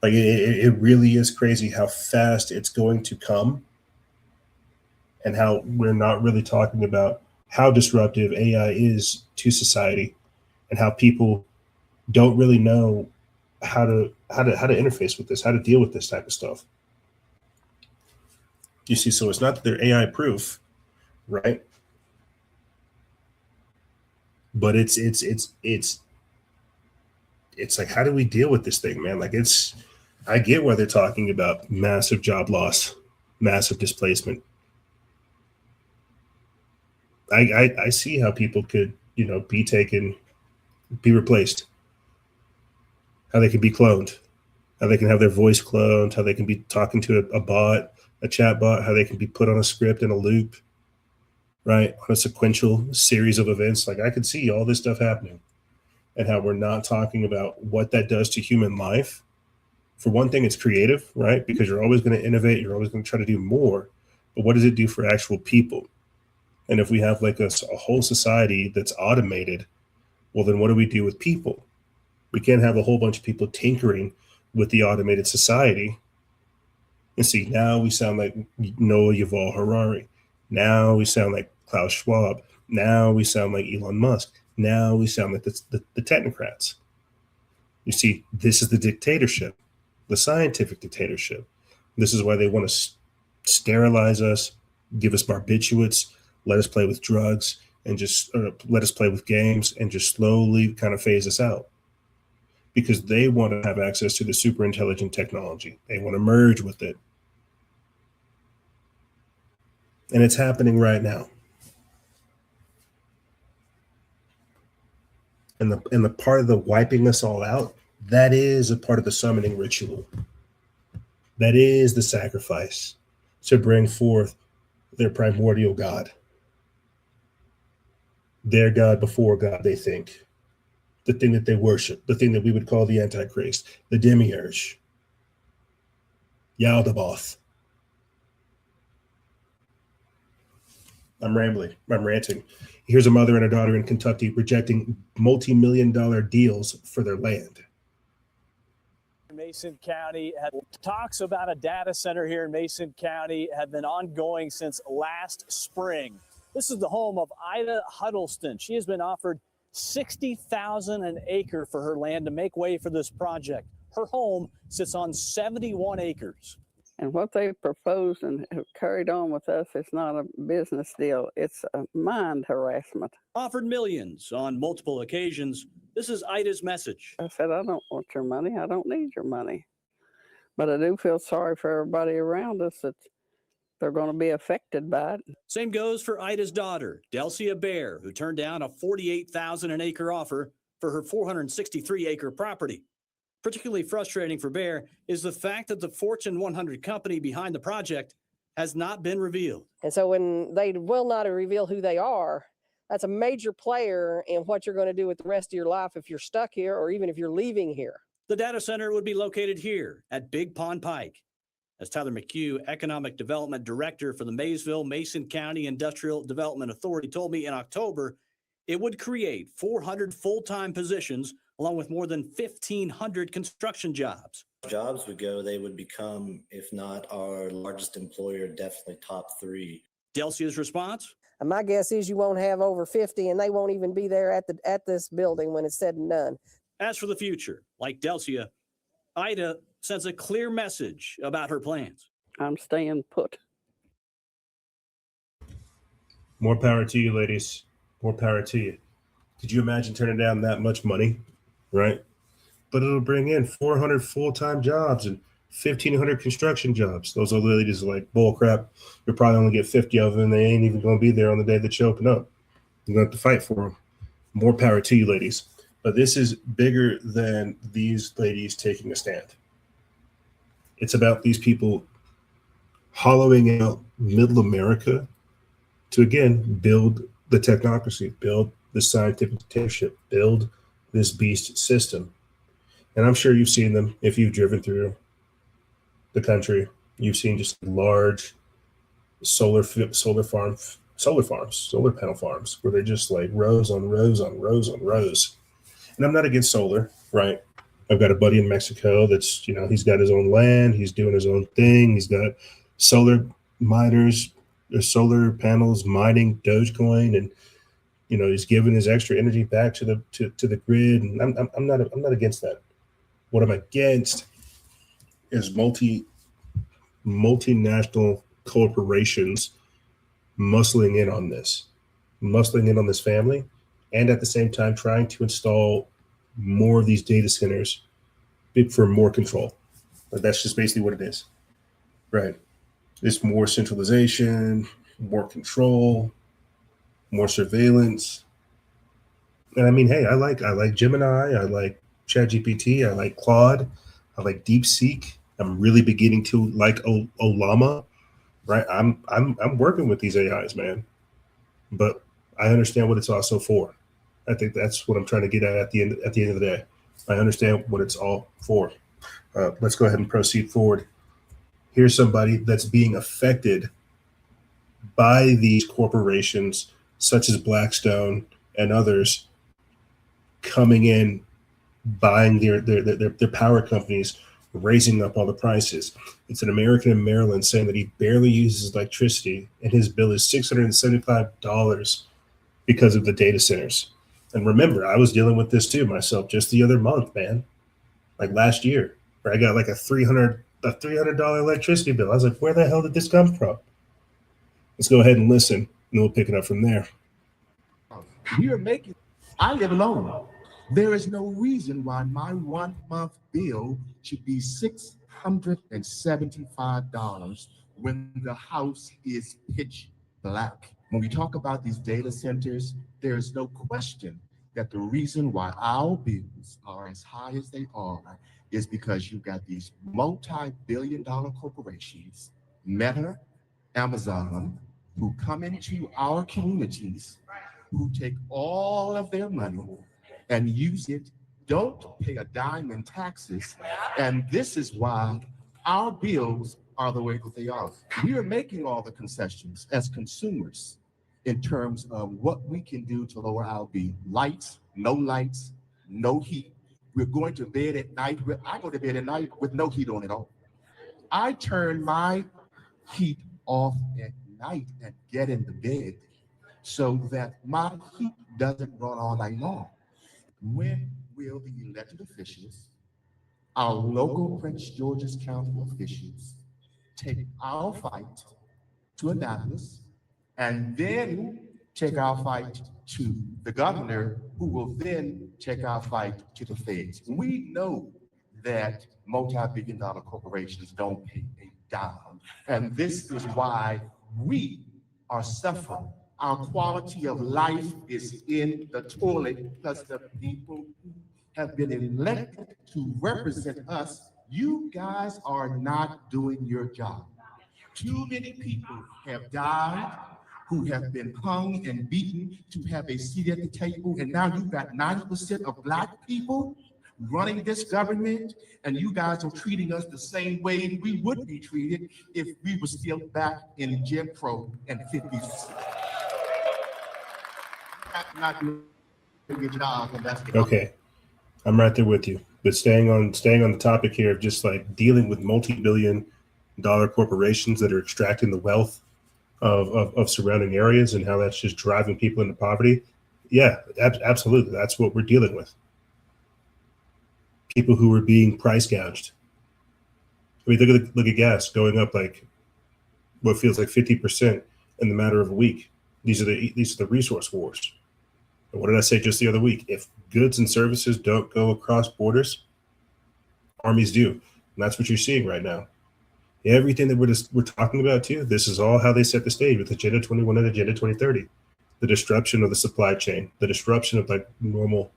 Like it really is crazy how fast it's going to come and how we're not really talking about how disruptive AI is to society and how people don't really know how to interface with this, how to deal with this type of stuff. You see, so it's not that they're AI proof, right? But it's it's like, how do we deal with this thing, man? Like, I get why they're talking about massive job loss, massive displacement. I see how people could, be replaced, how they can be cloned, how they can have their voice cloned, how they can be talking to a bot, a chat bot, how they can be put on a script in a loop, right? On a sequential series of events. Like, I could see all this stuff happening, and how we're not talking about what that does to human life. For one thing, it's creative, right? Because you're always going to innovate. You're always going to try to do more. But what does it do for actual people? And if we have like a whole society that's automated, well, then what do we do with people? We can't have a whole bunch of people tinkering with the automated society. And see, now we sound like Noah Yuval Harari. Now we sound like Klaus Schwab. Now we sound like Elon Musk. Now we sound like the technocrats. You see, this is the dictatorship, the scientific dictatorship. This is why they want to sterilize us, give us barbiturates, let us play with drugs, and just let us play with games, and just slowly kind of phase us out. Because they want to have access to the super intelligent technology. They want to merge with it. And it's happening right now. And the part of the wiping us all out, that is a part of the summoning ritual. That is the sacrifice to bring forth their primordial God. Their God before God, they think. The thing that they worship, the thing that we would call the Antichrist, the Demiurge, Yaldabaoth. I'm rambling. I'm ranting. Here's a mother and a daughter in Kentucky rejecting multi-million-dollar deals for their land. Mason County had talks about a data center here in Mason County have been ongoing since last spring. This is the home of Ida Huddleston. She has been offered $60,000 an acre for her land to make way for this project. Her home sits on 71 acres. And what they've proposed and have carried on with us is not a business deal. It's a mind harassment. Offered millions on multiple occasions. This is Ida's message. I said, I don't want your money. I don't need your money. But I do feel sorry for everybody around us that they're going to be affected by it. Same goes for Ida's daughter, Delcia Bear, who turned down a $48,000 an acre offer for her 463-acre property. Particularly frustrating for Bear is the fact that the Fortune 100 company behind the project has not been revealed. And so when they will not reveal who they are, that's a major player in what you're going to do with the rest of your life if you're stuck here or even if you're leaving here. The data center would be located here at Big Pond Pike. As Tyler McHugh, Economic Development Director for the Mason County Industrial Development Authority, told me in October, it would create 400 full-time positions along with more than 1,500 construction jobs. Jobs would go, they would become, if not our largest employer, definitely top 3. Delcia's response? And my guess is you won't have over 50 and they won't even be there at this building when it's said and done. As for the future, like Delcia, Ida sends a clear message about her plans. I'm staying put. More power to you, ladies. More power to you. Could you imagine turning down that much money, right? But it'll bring in 400 full-time jobs and 1,500 construction jobs. Those old ladies are like, bull crap. You'll probably only get 50 of them, and they ain't even going to be there on the day that you open up. You're going to have to fight for them. More power to you, ladies. But this is bigger than these ladies taking a stand. It's about these people hollowing out middle America to, again, build the technocracy, build the scientific dictatorship, build this beast system. And I'm sure you've seen them if you've driven through the country. You've seen just large solar panel farms where they're just like rows on rows on rows on rows. And I'm not against solar, right? I've got a buddy in Mexico that's, he's got his own land. He's doing his own thing. He's got solar miners, or solar panels mining Dogecoin, and he's giving his extra energy back to the grid. And I'm not against that. What I'm against is multinational corporations muscling in on this family, and at the same time trying to install more of these data centers for more control. But that's just basically what it is, right? It's more centralization, more control, more surveillance. And I mean, hey, I like Gemini, I like ChatGPT, I like Claude, I like DeepSeek. I'm really beginning to like Olama, right? I'm working with these AIs, man. But I understand what it's also for. I think that's what I'm trying to get at the end of the day. I understand what it's all for. Let's go ahead and proceed forward. Here's somebody that's being affected by these corporations, such as Blackstone and others, coming in, buying their power companies, raising up all the prices. It's an American in Maryland saying that he barely uses electricity, and his bill is $675 because of the data centers. And remember, I was dealing with this too myself just the other month, man. Like last year, where I got like a $300 electricity bill. I was like, where the hell did this come from? Let's go ahead and listen, and we'll pick it up from there. I live alone. There is no reason why my 1 month bill should be $675 when the house is pitch black. When we talk about these data centers, there is no question that the reason why our bills are as high as they are is because you've got these multi-billion-dollar corporations, Meta, Amazon, who come into our communities, who take all of their money and use it, don't pay a dime in taxes. And this is why our bills are the way that they are. We are making all the concessions as consumers in terms of what we can do to lower our bill. Lights, no heat. We're going to bed at night. I go to bed at night with no heat on at all. I turn my heat off at night and get in the bed so that my heat doesn't run all night long. When will the elected officials, our local Prince George's County officials, take our fight to Annapolis and then take our fight to the governor, who will then take our fight to the feds? We know that multi-billion-dollar corporations don't pay a dime, and this is why we are suffering. Our quality of life is in the toilet because the people who have been elected to represent us, you guys are not doing your job. Too many people have died, who have been hung and beaten to have a seat at the table, and now you've got 90% of Black people running this government, and you guys are treating us the same way we would be treated if we were still back in Jim Crow and 50s. Okay, I'm right there with you. But staying on the topic here of just like dealing with multi-billion-dollar corporations that are extracting the wealth of surrounding areas and how that's just driving people into poverty. Yeah, absolutely. That's what we're dealing with. People who are being price gouged. I mean, look at gas going up like what feels like 50% in the matter of a week. These are the resource wars. And what did I say just the other week? If goods and services don't go across borders, armies do. And that's what you're seeing right now. Everything that we're talking about too, this is all how they set the stage with Agenda 21 and Agenda 2030. The disruption of the supply chain, the disruption of like normal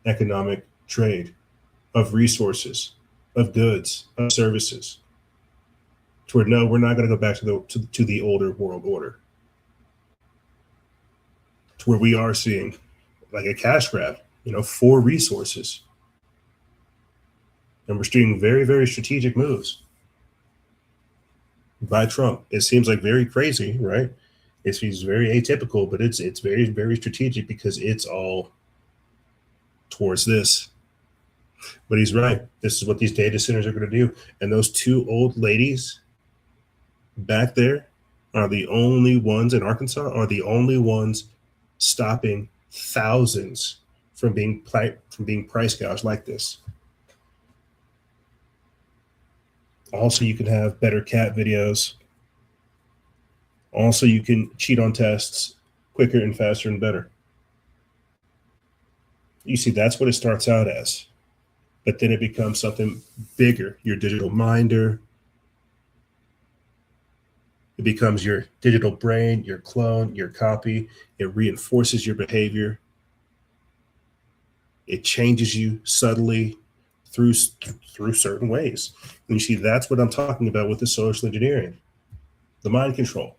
economic trade, of resources, of goods, of services. To where no, we're not going to go back to the older world order. To where we are seeing like a cash grab, for resources. And we're seeing very, very strategic moves by Trump. It seems like very crazy, right? He's very atypical, but it's very, very strategic because it's all towards this. But he's right. This is what these data centers are going to do. And those two old ladies back there are the only ones in Arkansas, are the only ones stopping thousands from being price gouged like this. Also, you can have better cat videos. Also, you can cheat on tests quicker and faster and better. You see, that's what it starts out as. But then it becomes something bigger, your digital minder. It becomes your digital brain, your clone, your copy. It reinforces your behavior. It changes you subtly through certain ways. And you see, that's what I'm talking about with the social engineering, the mind control,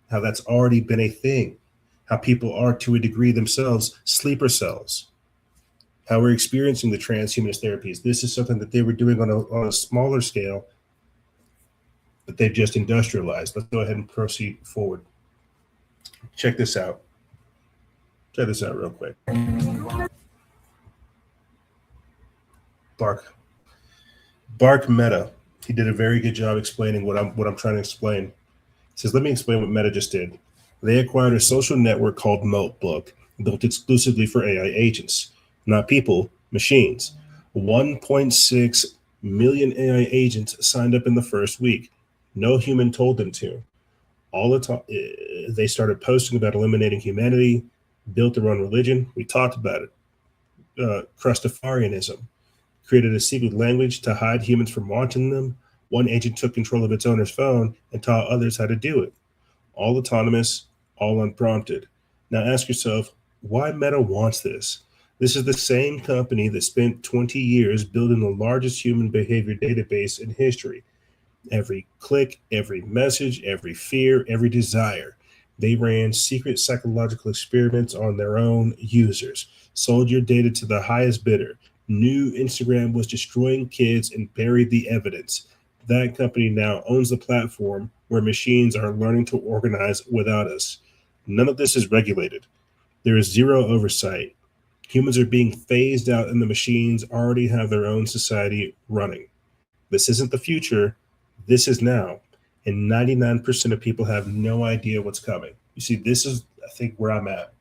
how that's already been a thing, how people are to a degree themselves sleeper cells, how we're experiencing the transhumanist therapies. This is something that they were doing on a smaller scale, but they've just industrialized. Let's go ahead and proceed forward. Check this out. Check this out real quick. Bark Meta. He did a very good job explaining what I'm trying to explain. He says, let me explain what Meta just did. They acquired a social network called Notebook, built exclusively for AI agents, not people, machines. 1.6 million AI agents signed up in the first week. No human told them to. All the time, they started posting about eliminating humanity, built their own religion. We talked about it. Crustafarianism. Created a secret language to hide humans from watching them. One agent took control of its owner's phone and taught others how to do it. All autonomous, all unprompted. Now ask yourself, why Meta wants this? This is the same company that spent 20 years building the largest human behavior database in history. Every click, every message, every fear, every desire. They ran secret psychological experiments on their own users, sold your data to the highest bidder, knew Instagram was destroying kids and buried the evidence. That company now owns the platform where machines are learning to organize without us. None of this is regulated. There is zero oversight. Humans are being phased out and the machines already have their own society running. This isn't the future. This is now. And 99% of people have no idea what's coming. You see, this is, I think, where I'm at.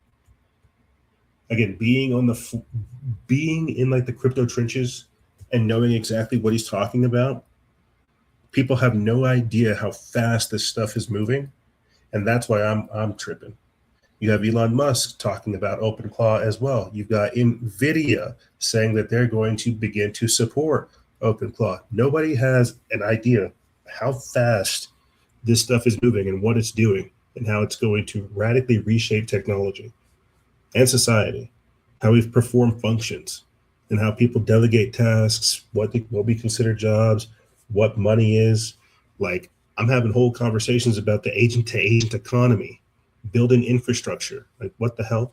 Again, being in like the crypto trenches and knowing exactly what he's talking about, people have no idea how fast this stuff is moving, and that's why I'm tripping. You have Elon Musk talking about OpenClaw as well. You've got NVIDIA saying that they're going to begin to support OpenClaw. Nobody has an idea how fast this stuff is moving and what it's doing and how it's going to radically reshape technology and society, how we perform functions, and how people delegate tasks, what we consider jobs, what money is. Like, I'm having whole conversations about the agent-to-agent economy, building infrastructure. Like, what the hell?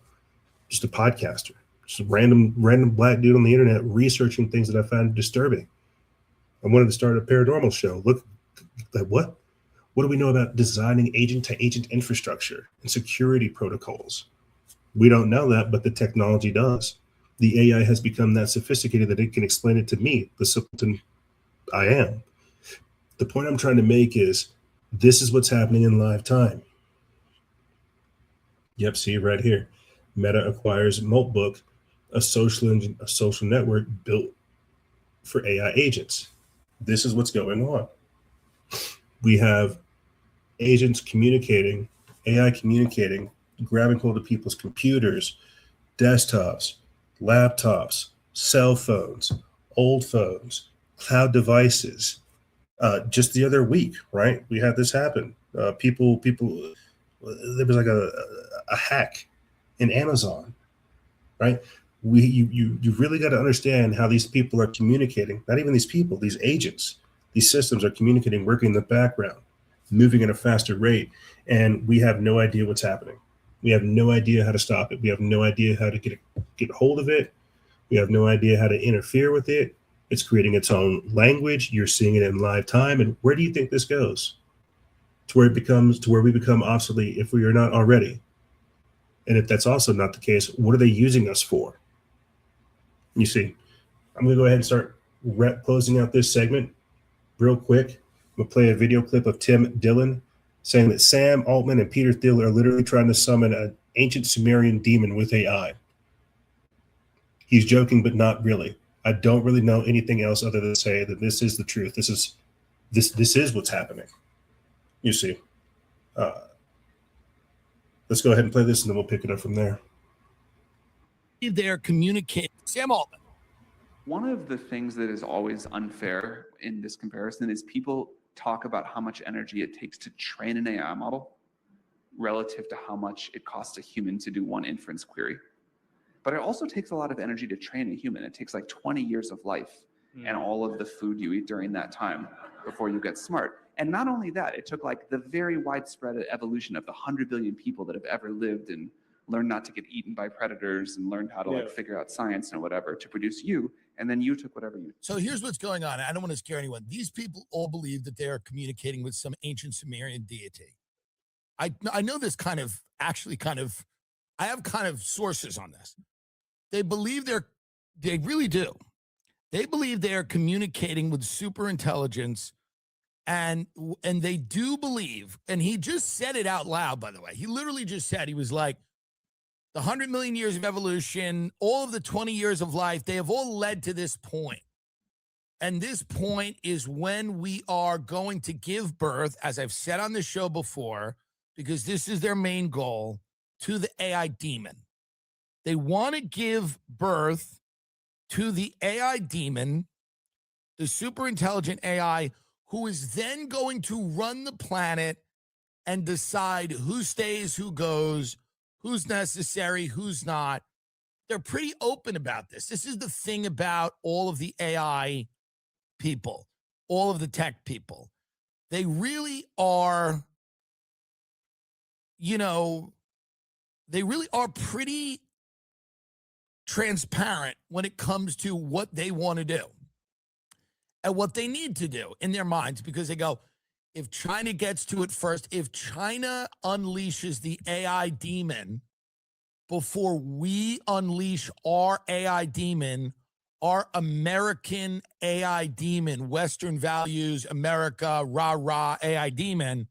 Just a podcaster, just a random black dude on the internet researching things that I found disturbing. I wanted to start a paranormal show. Look, like what? What do we know about designing agent-to-agent infrastructure and security protocols? We don't know that, but the technology does. The AI has become that sophisticated that it can explain it to me, the simpleton I am. The point I'm trying to make is this is what's happening in live time. Yep, see right here. Meta acquires Moltbook, a social network built for AI agents. This is what's going on. We have agents communicating, AI communicating, grabbing hold of people's computers, desktops, laptops, cell phones, old phones, cloud devices. Just the other week, right? We had this happen. People. There was like a hack in Amazon, right? You really got to understand how these people are communicating. Not even these people, these agents, these systems are communicating, working in the background, moving at a faster rate, and we have no idea what's happening. We have no idea how to stop it. We have no idea how to get hold of it. We have no idea how to interfere with it. It's creating its own language. You're seeing it in live time. And where do you think this goes? To where we become obsolete if we are not already. And if that's also not the case, what are they using us for? You see, I'm going to go ahead and start closing out this segment real quick. I'm going to play a video clip of Tim Dillon saying that Sam Altman and Peter Thiel are literally trying to summon an ancient Sumerian demon with AI. He's joking, but not really. I don't really know anything else other than say that this is the truth. This is what's happening. You see. Let's go ahead and play this, and then we'll pick it up from there. they're communicating. Sam Altman. One of the things that is always unfair in this comparison is people talk about how much energy it takes to train an AI model relative to how much it costs a human to do one inference query. But it also takes a lot of energy to train a human. It takes like 20 years of life and all of the food you eat during that time before you get smart. And not only that, it took like the very widespread evolution of the 100 billion people that have ever lived and learned not to get eaten by predators and learned how to like figure out science and whatever to produce you. And then you took whatever you. So here's what's going on. I don't want to scare anyone. These people all believe that they are communicating with some ancient Sumerian deity. I know this I have kind of sources on this. They believe they really do. They believe they are communicating with super intelligence, and they do believe, and he just said it out loud, by the way. He literally just said, he was like, the 100 million years of evolution, all of the 20 years of life, they have all led to this point. And this point is when we are going to give birth, as I've said on the show before, because this is their main goal, to the AI demon. They want to give birth to the AI demon, the super intelligent AI, who is then going to run the planet and decide who stays, who goes, who's necessary, who's not. They're pretty open about this. This is the thing about all of the AI people, all of the tech people. They really are, they really are pretty transparent when it comes to what they want to do and what they need to do in their minds, because they go, if China gets to it first, if China unleashes the AI demon before we unleash our AI demon, our American AI demon, Western values, America, rah-rah AI demon,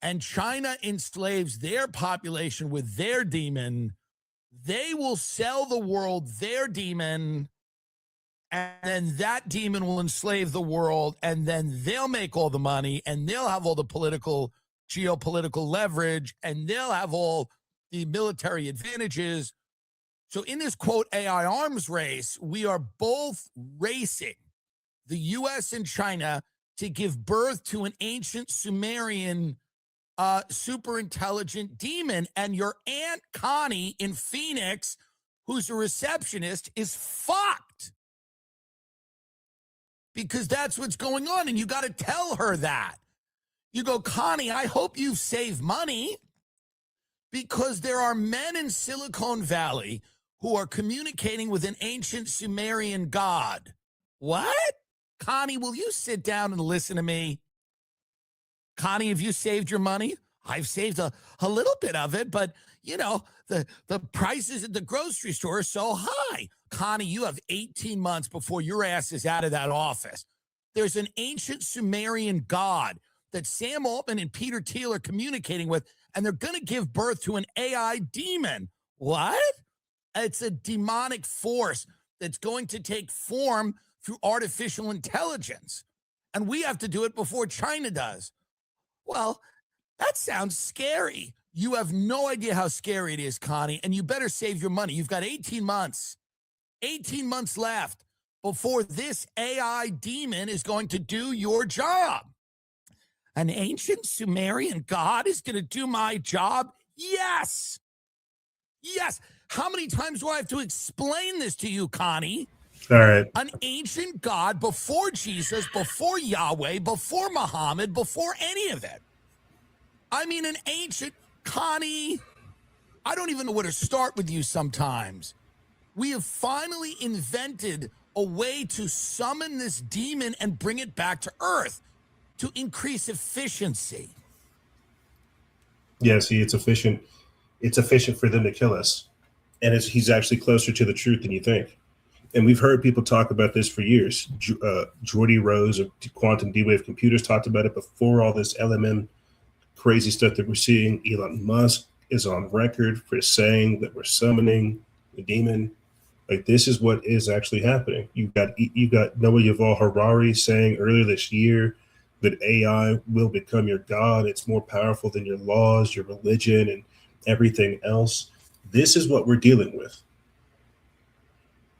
and China enslaves their population with their demon, they will sell the world their demon, and then that demon will enslave the world, and then they'll make all the money, and they'll have all the geopolitical leverage, and they'll have all the military advantages. So in this, quote, AI arms race, we are both racing, the U.S. and China, to give birth to an ancient Sumerian super intelligent demon. And your Aunt Connie in Phoenix, who's a receptionist, is fucked. Because that's what's going on. And you got to tell her that. You go, Connie, I hope you've saved money, because there are men in Silicon Valley who are communicating with an ancient Sumerian god. What? Connie, will you sit down and listen to me? Connie, have you saved your money? I've saved a little bit of it, but, the prices at the grocery store are so high. Connie, you have 18 months before your ass is out of that office. There's an ancient Sumerian god that Sam Altman and Peter Thiel are communicating with, and they're going to give birth to an AI demon. What? It's a demonic force that's going to take form through artificial intelligence. And we have to do it before China does. Well, that sounds scary. You have no idea how scary it is, Connie, and you better save your money. You've got 18 months. 18 months left before this AI demon is going to do your job. An ancient Sumerian god is going to do my job? Yes. Yes. How many times do I have to explain this to you, Connie? All right. An ancient god before Jesus, before Yahweh, before Muhammad, before any of it. I mean, an ancient, Connie, I don't even know where to start with you sometimes. We have finally invented a way to summon this demon and bring it back to Earth to increase efficiency. Yeah, see, it's efficient. It's efficient for them to kill us. And he's actually closer to the truth than you think. And we've heard people talk about this for years. Jordy Rose of Quantum D-Wave Computers talked about it before all this LMM crazy stuff that we're seeing. Elon Musk is on record for saying that we're summoning the demon. Like, this is what is actually happening. You got Noah Yuval Harari saying earlier this year that AI will become your God. It's more powerful than your laws, your religion, and everything else. This is what we're dealing with.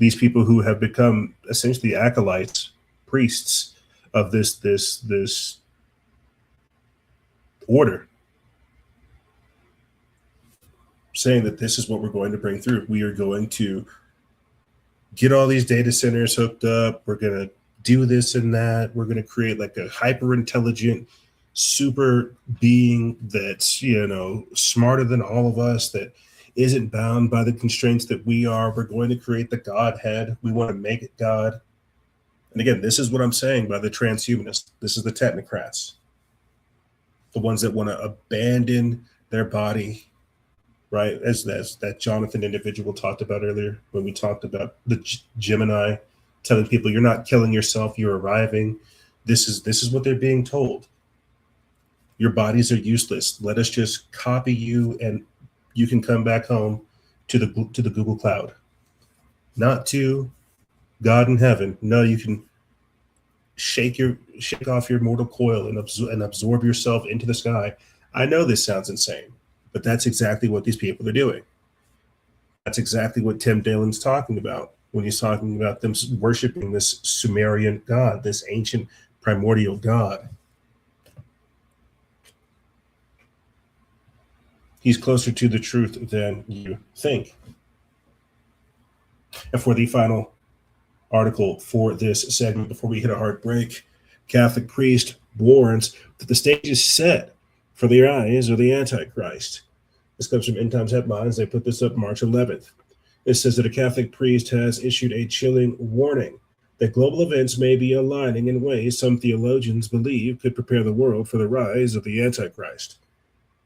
these people who have become essentially acolytes, priests of this order, saying that this is what we're going to bring through. We are going to get all these data centers hooked up. We're going to do this and that. We're going to create like a hyper intelligent super being that's, smarter than all of us, that isn't bound by the constraints that we are. We're going to create the Godhead. We want to make it God. And again, this is what I'm saying by the transhumanists. This is the technocrats, the ones that want to abandon their body, right? As that Jonathan individual talked about earlier, when we talked about the Gemini telling people, you're not killing yourself, you're arriving. This is what they're being told. Your bodies are useless. Let us just copy you, and you can come back home to the Google Cloud, not to God in heaven. No, you can shake off your mortal coil and absorb yourself into the sky. I know this sounds insane, but that's exactly what these people are doing. That's exactly what Tim Dillon's talking about when he's talking about them worshiping this Sumerian god, this ancient primordial god. He's closer to the truth than you think. And for the final article for this segment, before we hit a hard break, Catholic priest warns that the stage is set for the rise of the Antichrist. This comes from End Times Headlines. They put this up March 11th. It says that a Catholic priest has issued a chilling warning that global events may be aligning in ways some theologians believe could prepare the world for the rise of the Antichrist.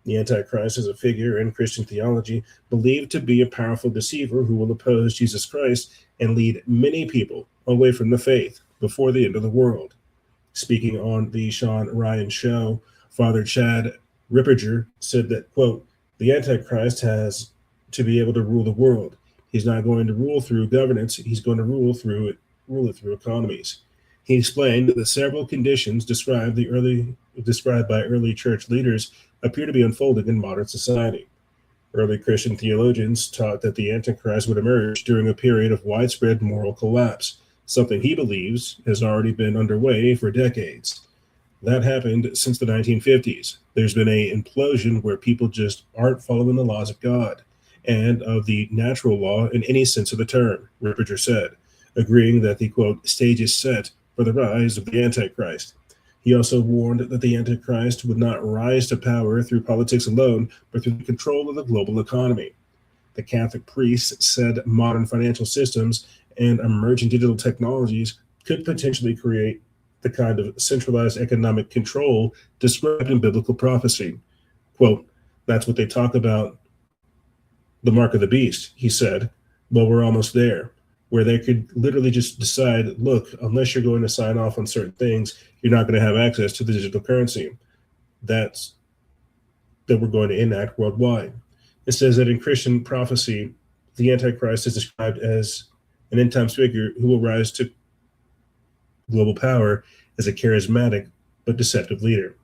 The Antichrist is a figure in Christian theology believed to be a powerful deceiver who will oppose Jesus Christ and lead many people away from the faith before the end of the world. Speaking on the Sean Ryan show, Father Chad Ripperger said that, quote, the Antichrist has to be able to rule the world. He's not going to rule through governance. He's going to rule it through economies. He explained that the several conditions described by early church leaders appear to be unfolding in modern society. Early Christian theologians taught that the Antichrist would emerge during a period of widespread moral collapse, something he believes has already been underway for decades. That happened since the 1950s. There's been an implosion where people just aren't following the laws of God and of the natural law in any sense of the term, Ripperger said, agreeing that the, quote, stage is set for the rise of the Antichrist. He also warned that the Antichrist would not rise to power through politics alone, but through the control of the global economy. The Catholic priest said modern financial systems and emerging digital technologies could potentially create the kind of centralized economic control described in biblical prophecy. Quote, that's what they talk about, the mark of the beast, he said. Well, we're almost there, where they could literally just decide, look, unless you're going to sign off on certain things, you're not going to have access to the digital currency. That we're going to enact worldwide. It says that in Christian prophecy, the Antichrist is described as an end times figure who will rise to global power as a charismatic but deceptive leader.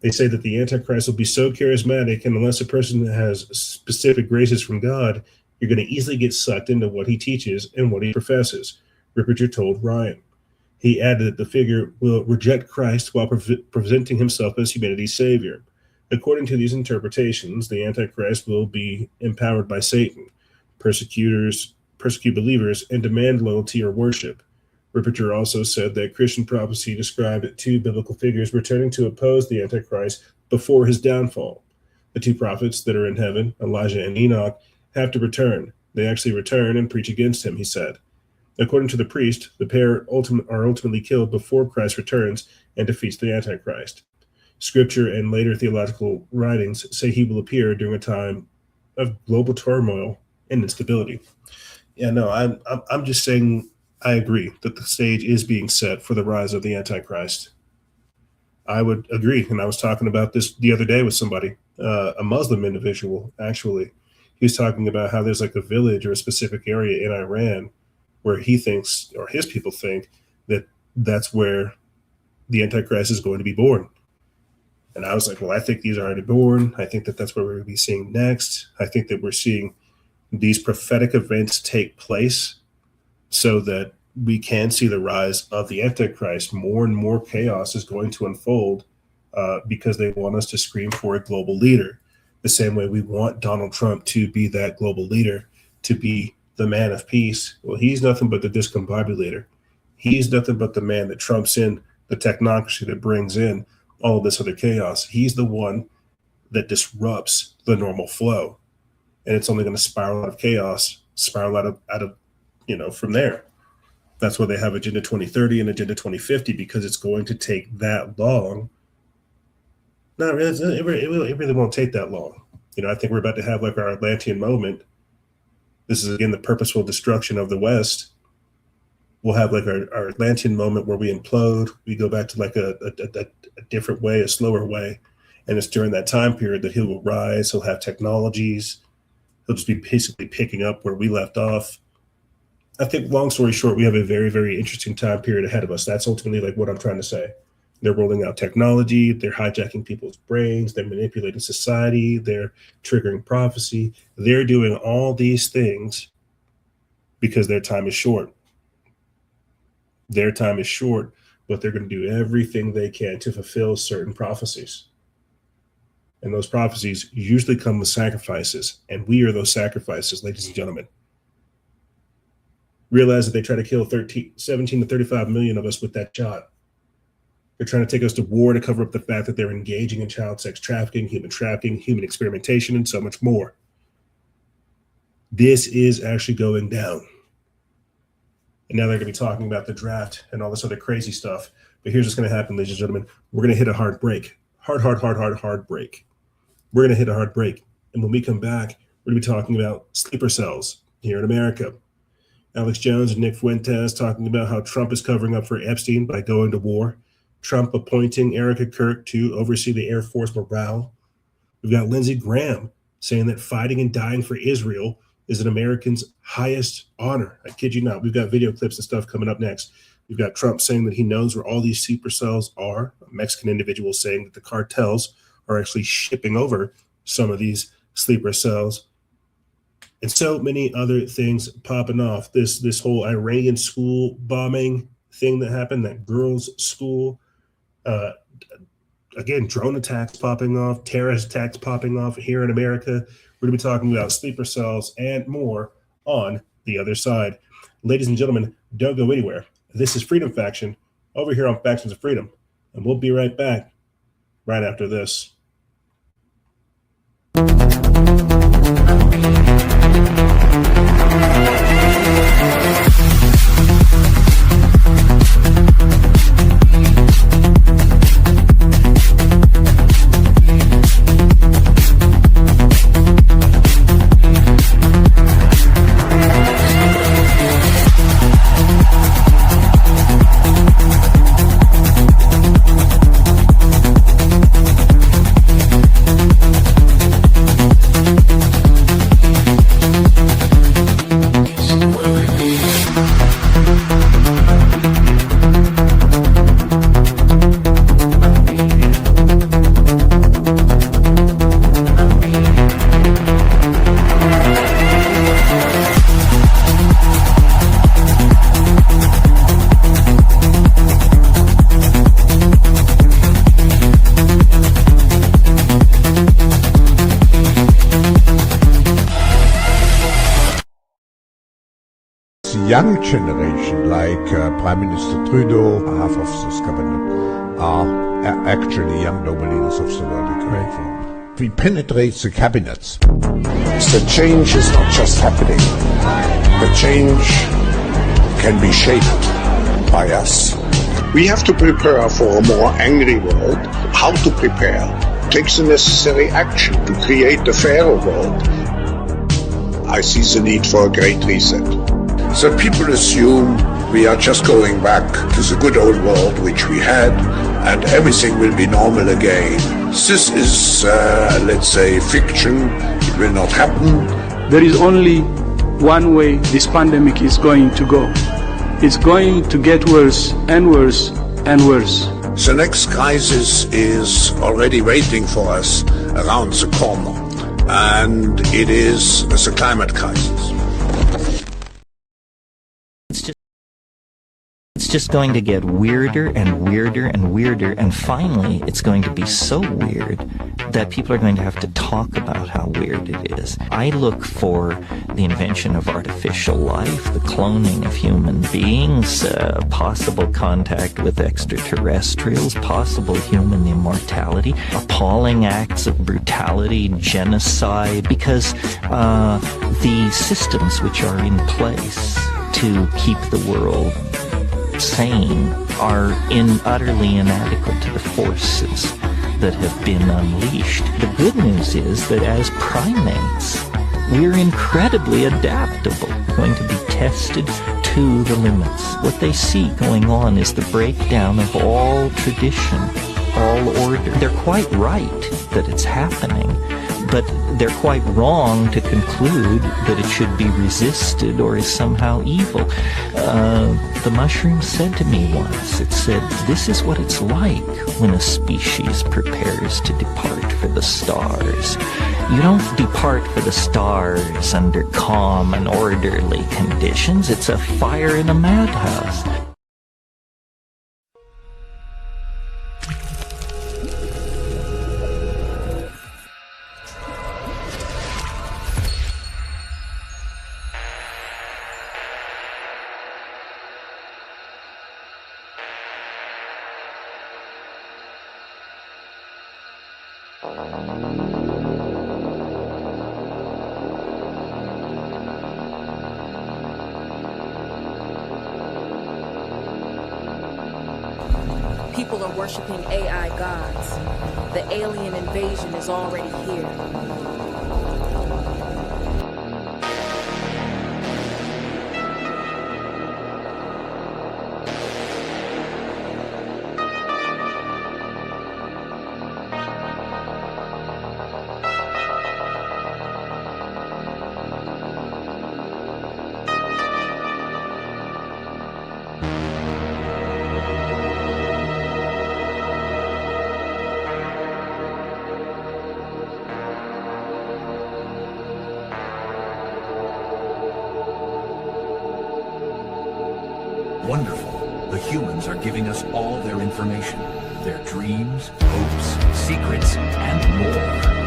They say that the Antichrist will be so charismatic, and unless a person has specific graces from God, you're going to easily get sucked into what he teaches and what he professes, Ripperger told Ryan. He added that the figure will reject Christ while presenting himself as humanity's savior. According to these interpretations, the Antichrist will be empowered by Satan, persecute believers, and demand loyalty or worship. Ripperger also said that Christian prophecy described two biblical figures returning to oppose the Antichrist before his downfall. The two prophets that are in heaven, Elijah and Enoch, have to return. They actually return and preach against him, he said. According to the priest, the pair are ultimately killed before Christ returns and defeats the Antichrist. Scripture and later theological writings say he will appear during a time of global turmoil and instability. Yeah, no, I'm just saying I agree that the stage is being set for the rise of the Antichrist. I would agree, and I was talking about this the other day with somebody, a Muslim individual, actually. He was talking about how there's like a village or a specific area in Iran where he thinks, or his people think, that that's where the Antichrist is going to be born. And I was like, well, I think he's already born. I think that that's what we're going to be seeing next. I think that we're seeing these prophetic events take place so that we can see the rise of the Antichrist. More and more chaos is going to unfold because they want us to scream for a global leader. The same way we want Donald Trump to be that global leader, to be the man of peace. Well, he's nothing but the discombobulator. He's nothing but the man that trumps in the technocracy that brings in all of this other chaos. He's the one that disrupts the normal flow. And it's only going to spiral out of chaos, spiral out of from there. That's why they have Agenda 2030 and Agenda 2050, because it's going to take that long. No, it really won't take that long. I think we're about to have like our Atlantean moment. This is, again, the purposeful destruction of the West. We'll have like our Atlantean moment where we implode. We go back to like a different way, a slower way. And it's during that time period that he will rise. He'll have technologies. He'll just be basically picking up where we left off. I think, long story short, we have a very, very interesting time period ahead of us. That's ultimately like what I'm trying to say. They're rolling out technology. They're hijacking people's brains. They're manipulating society. They're triggering prophecy. They're doing all these things because their time is short. Their time is short, but they're going to do everything they can to fulfill certain prophecies. And those prophecies usually come with sacrifices. And we are those sacrifices, ladies and gentlemen. Realize that they try to kill 17 to 35 million of us with that shot. They're trying to take us to war to cover up the fact that they're engaging in child sex trafficking, human experimentation, and so much more. This is actually going down. And now they're going to be talking about the draft and all this other crazy stuff. But here's what's going to happen, ladies and gentlemen. We're going to hit a hard break. Hard break. We're going to hit a hard break. And when we come back, we're going to be talking about sleeper cells here in America. Alex Jones and Nick Fuentes talking about how Trump is covering up for Epstein by going to war. Trump appointing Erica Kirk to oversee the Air Force morale. We've got Lindsey Graham saying that fighting and dying for Israel is an American's highest honor. I kid you not. We've got video clips and stuff coming up next. We've got Trump saying that he knows where all these sleeper cells are. A Mexican individual saying that the cartels are actually shipping over some of these sleeper cells. And so many other things popping off. This whole Iranian school bombing thing that happened, that girls' school. Again, drone attacks popping off, terrorist attacks popping off here in America. We're going to be talking about sleeper cells and more on the other side. Ladies and gentlemen, don't go anywhere. This is Freedom Faction over here on Factions of Freedom. And we'll be right back right after this. Young generation, like Prime Minister Trudeau, half of this cabinet, are actually young noble leaders of the world economic forum. We penetrate the cabinets. The change is not just happening. The change can be shaped by us. We have to prepare for a more angry world. How to prepare? Take the necessary action to create a fairer world. I see the need for a great reset. So people assume we are just going back to the good old world which we had and everything will be normal again. This is, let's say, fiction. It will not happen. There is only one way this pandemic is going to go. It's going to get worse and worse and worse. The next crisis is already waiting for us around the corner, and it is the climate crisis. just going to get weirder and weirder and weirder, and finally it's going to be so weird that people are going to have to talk about how weird it is. I look for the invention of artificial life, the cloning of human beings, possible contact with extraterrestrials, possible human immortality, appalling acts of brutality, genocide, because the systems which are in place to keep the world sane are utterly inadequate to the forces that have been unleashed. The good news is that as primates, we're incredibly adaptable. We're going to be tested to the limits. What they see going on is the breakdown of all tradition, all order. They're quite right that it's happening, but they're quite wrong to conclude that it should be resisted or is somehow evil. The mushroom said to me once, it said, this is what it's like when a species prepares to depart for the stars. You don't depart for the stars under calm and orderly conditions. It's a fire in a madhouse. People are worshiping AI gods. The alien invasion is already here. Wonderful. The humans are giving us all their information, their dreams, hopes, secrets, and more.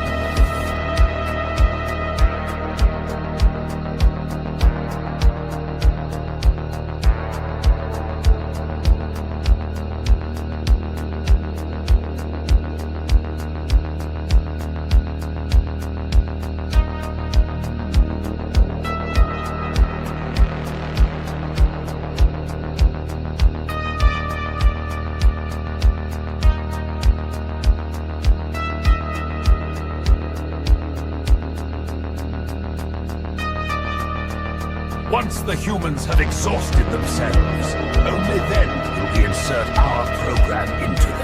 Once the humans have exhausted themselves, only then will we insert our program into them.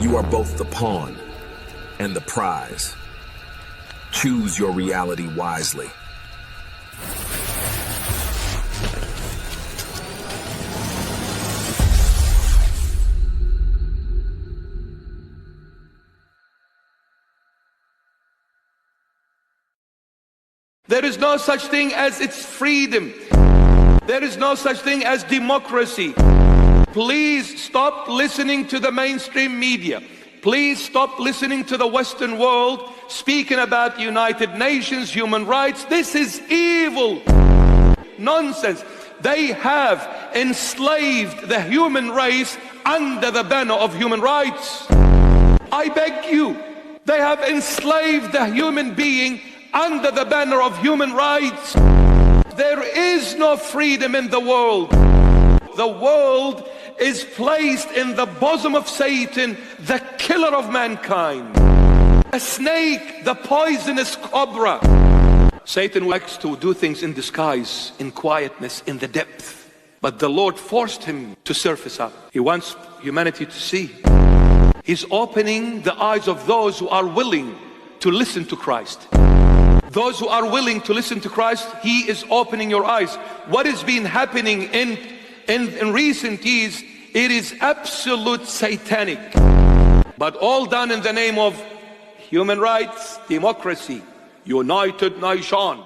You are both the pawn and the prize. Choose your reality wisely. There is no such thing as its freedom. There is no such thing as democracy. Please stop listening to the mainstream media. Please stop listening to the Western world speaking about United Nations, human rights. This is evil. Nonsense. They have enslaved the human race under the banner of human rights. I beg you, they have enslaved the human being under the banner of human rights. There is no freedom in the world. The world is placed in the bosom of Satan, the killer of mankind. A snake, the poisonous cobra. Satan likes to do things in disguise, in quietness, in the depth. But the Lord forced him to surface up. He wants humanity to see. He's opening the eyes of those who are willing to listen to Christ. Those who are willing to listen to Christ, He is opening your eyes. What has been happening in recent years, it is absolute satanic. But all done in the name of human rights, democracy, United Nation.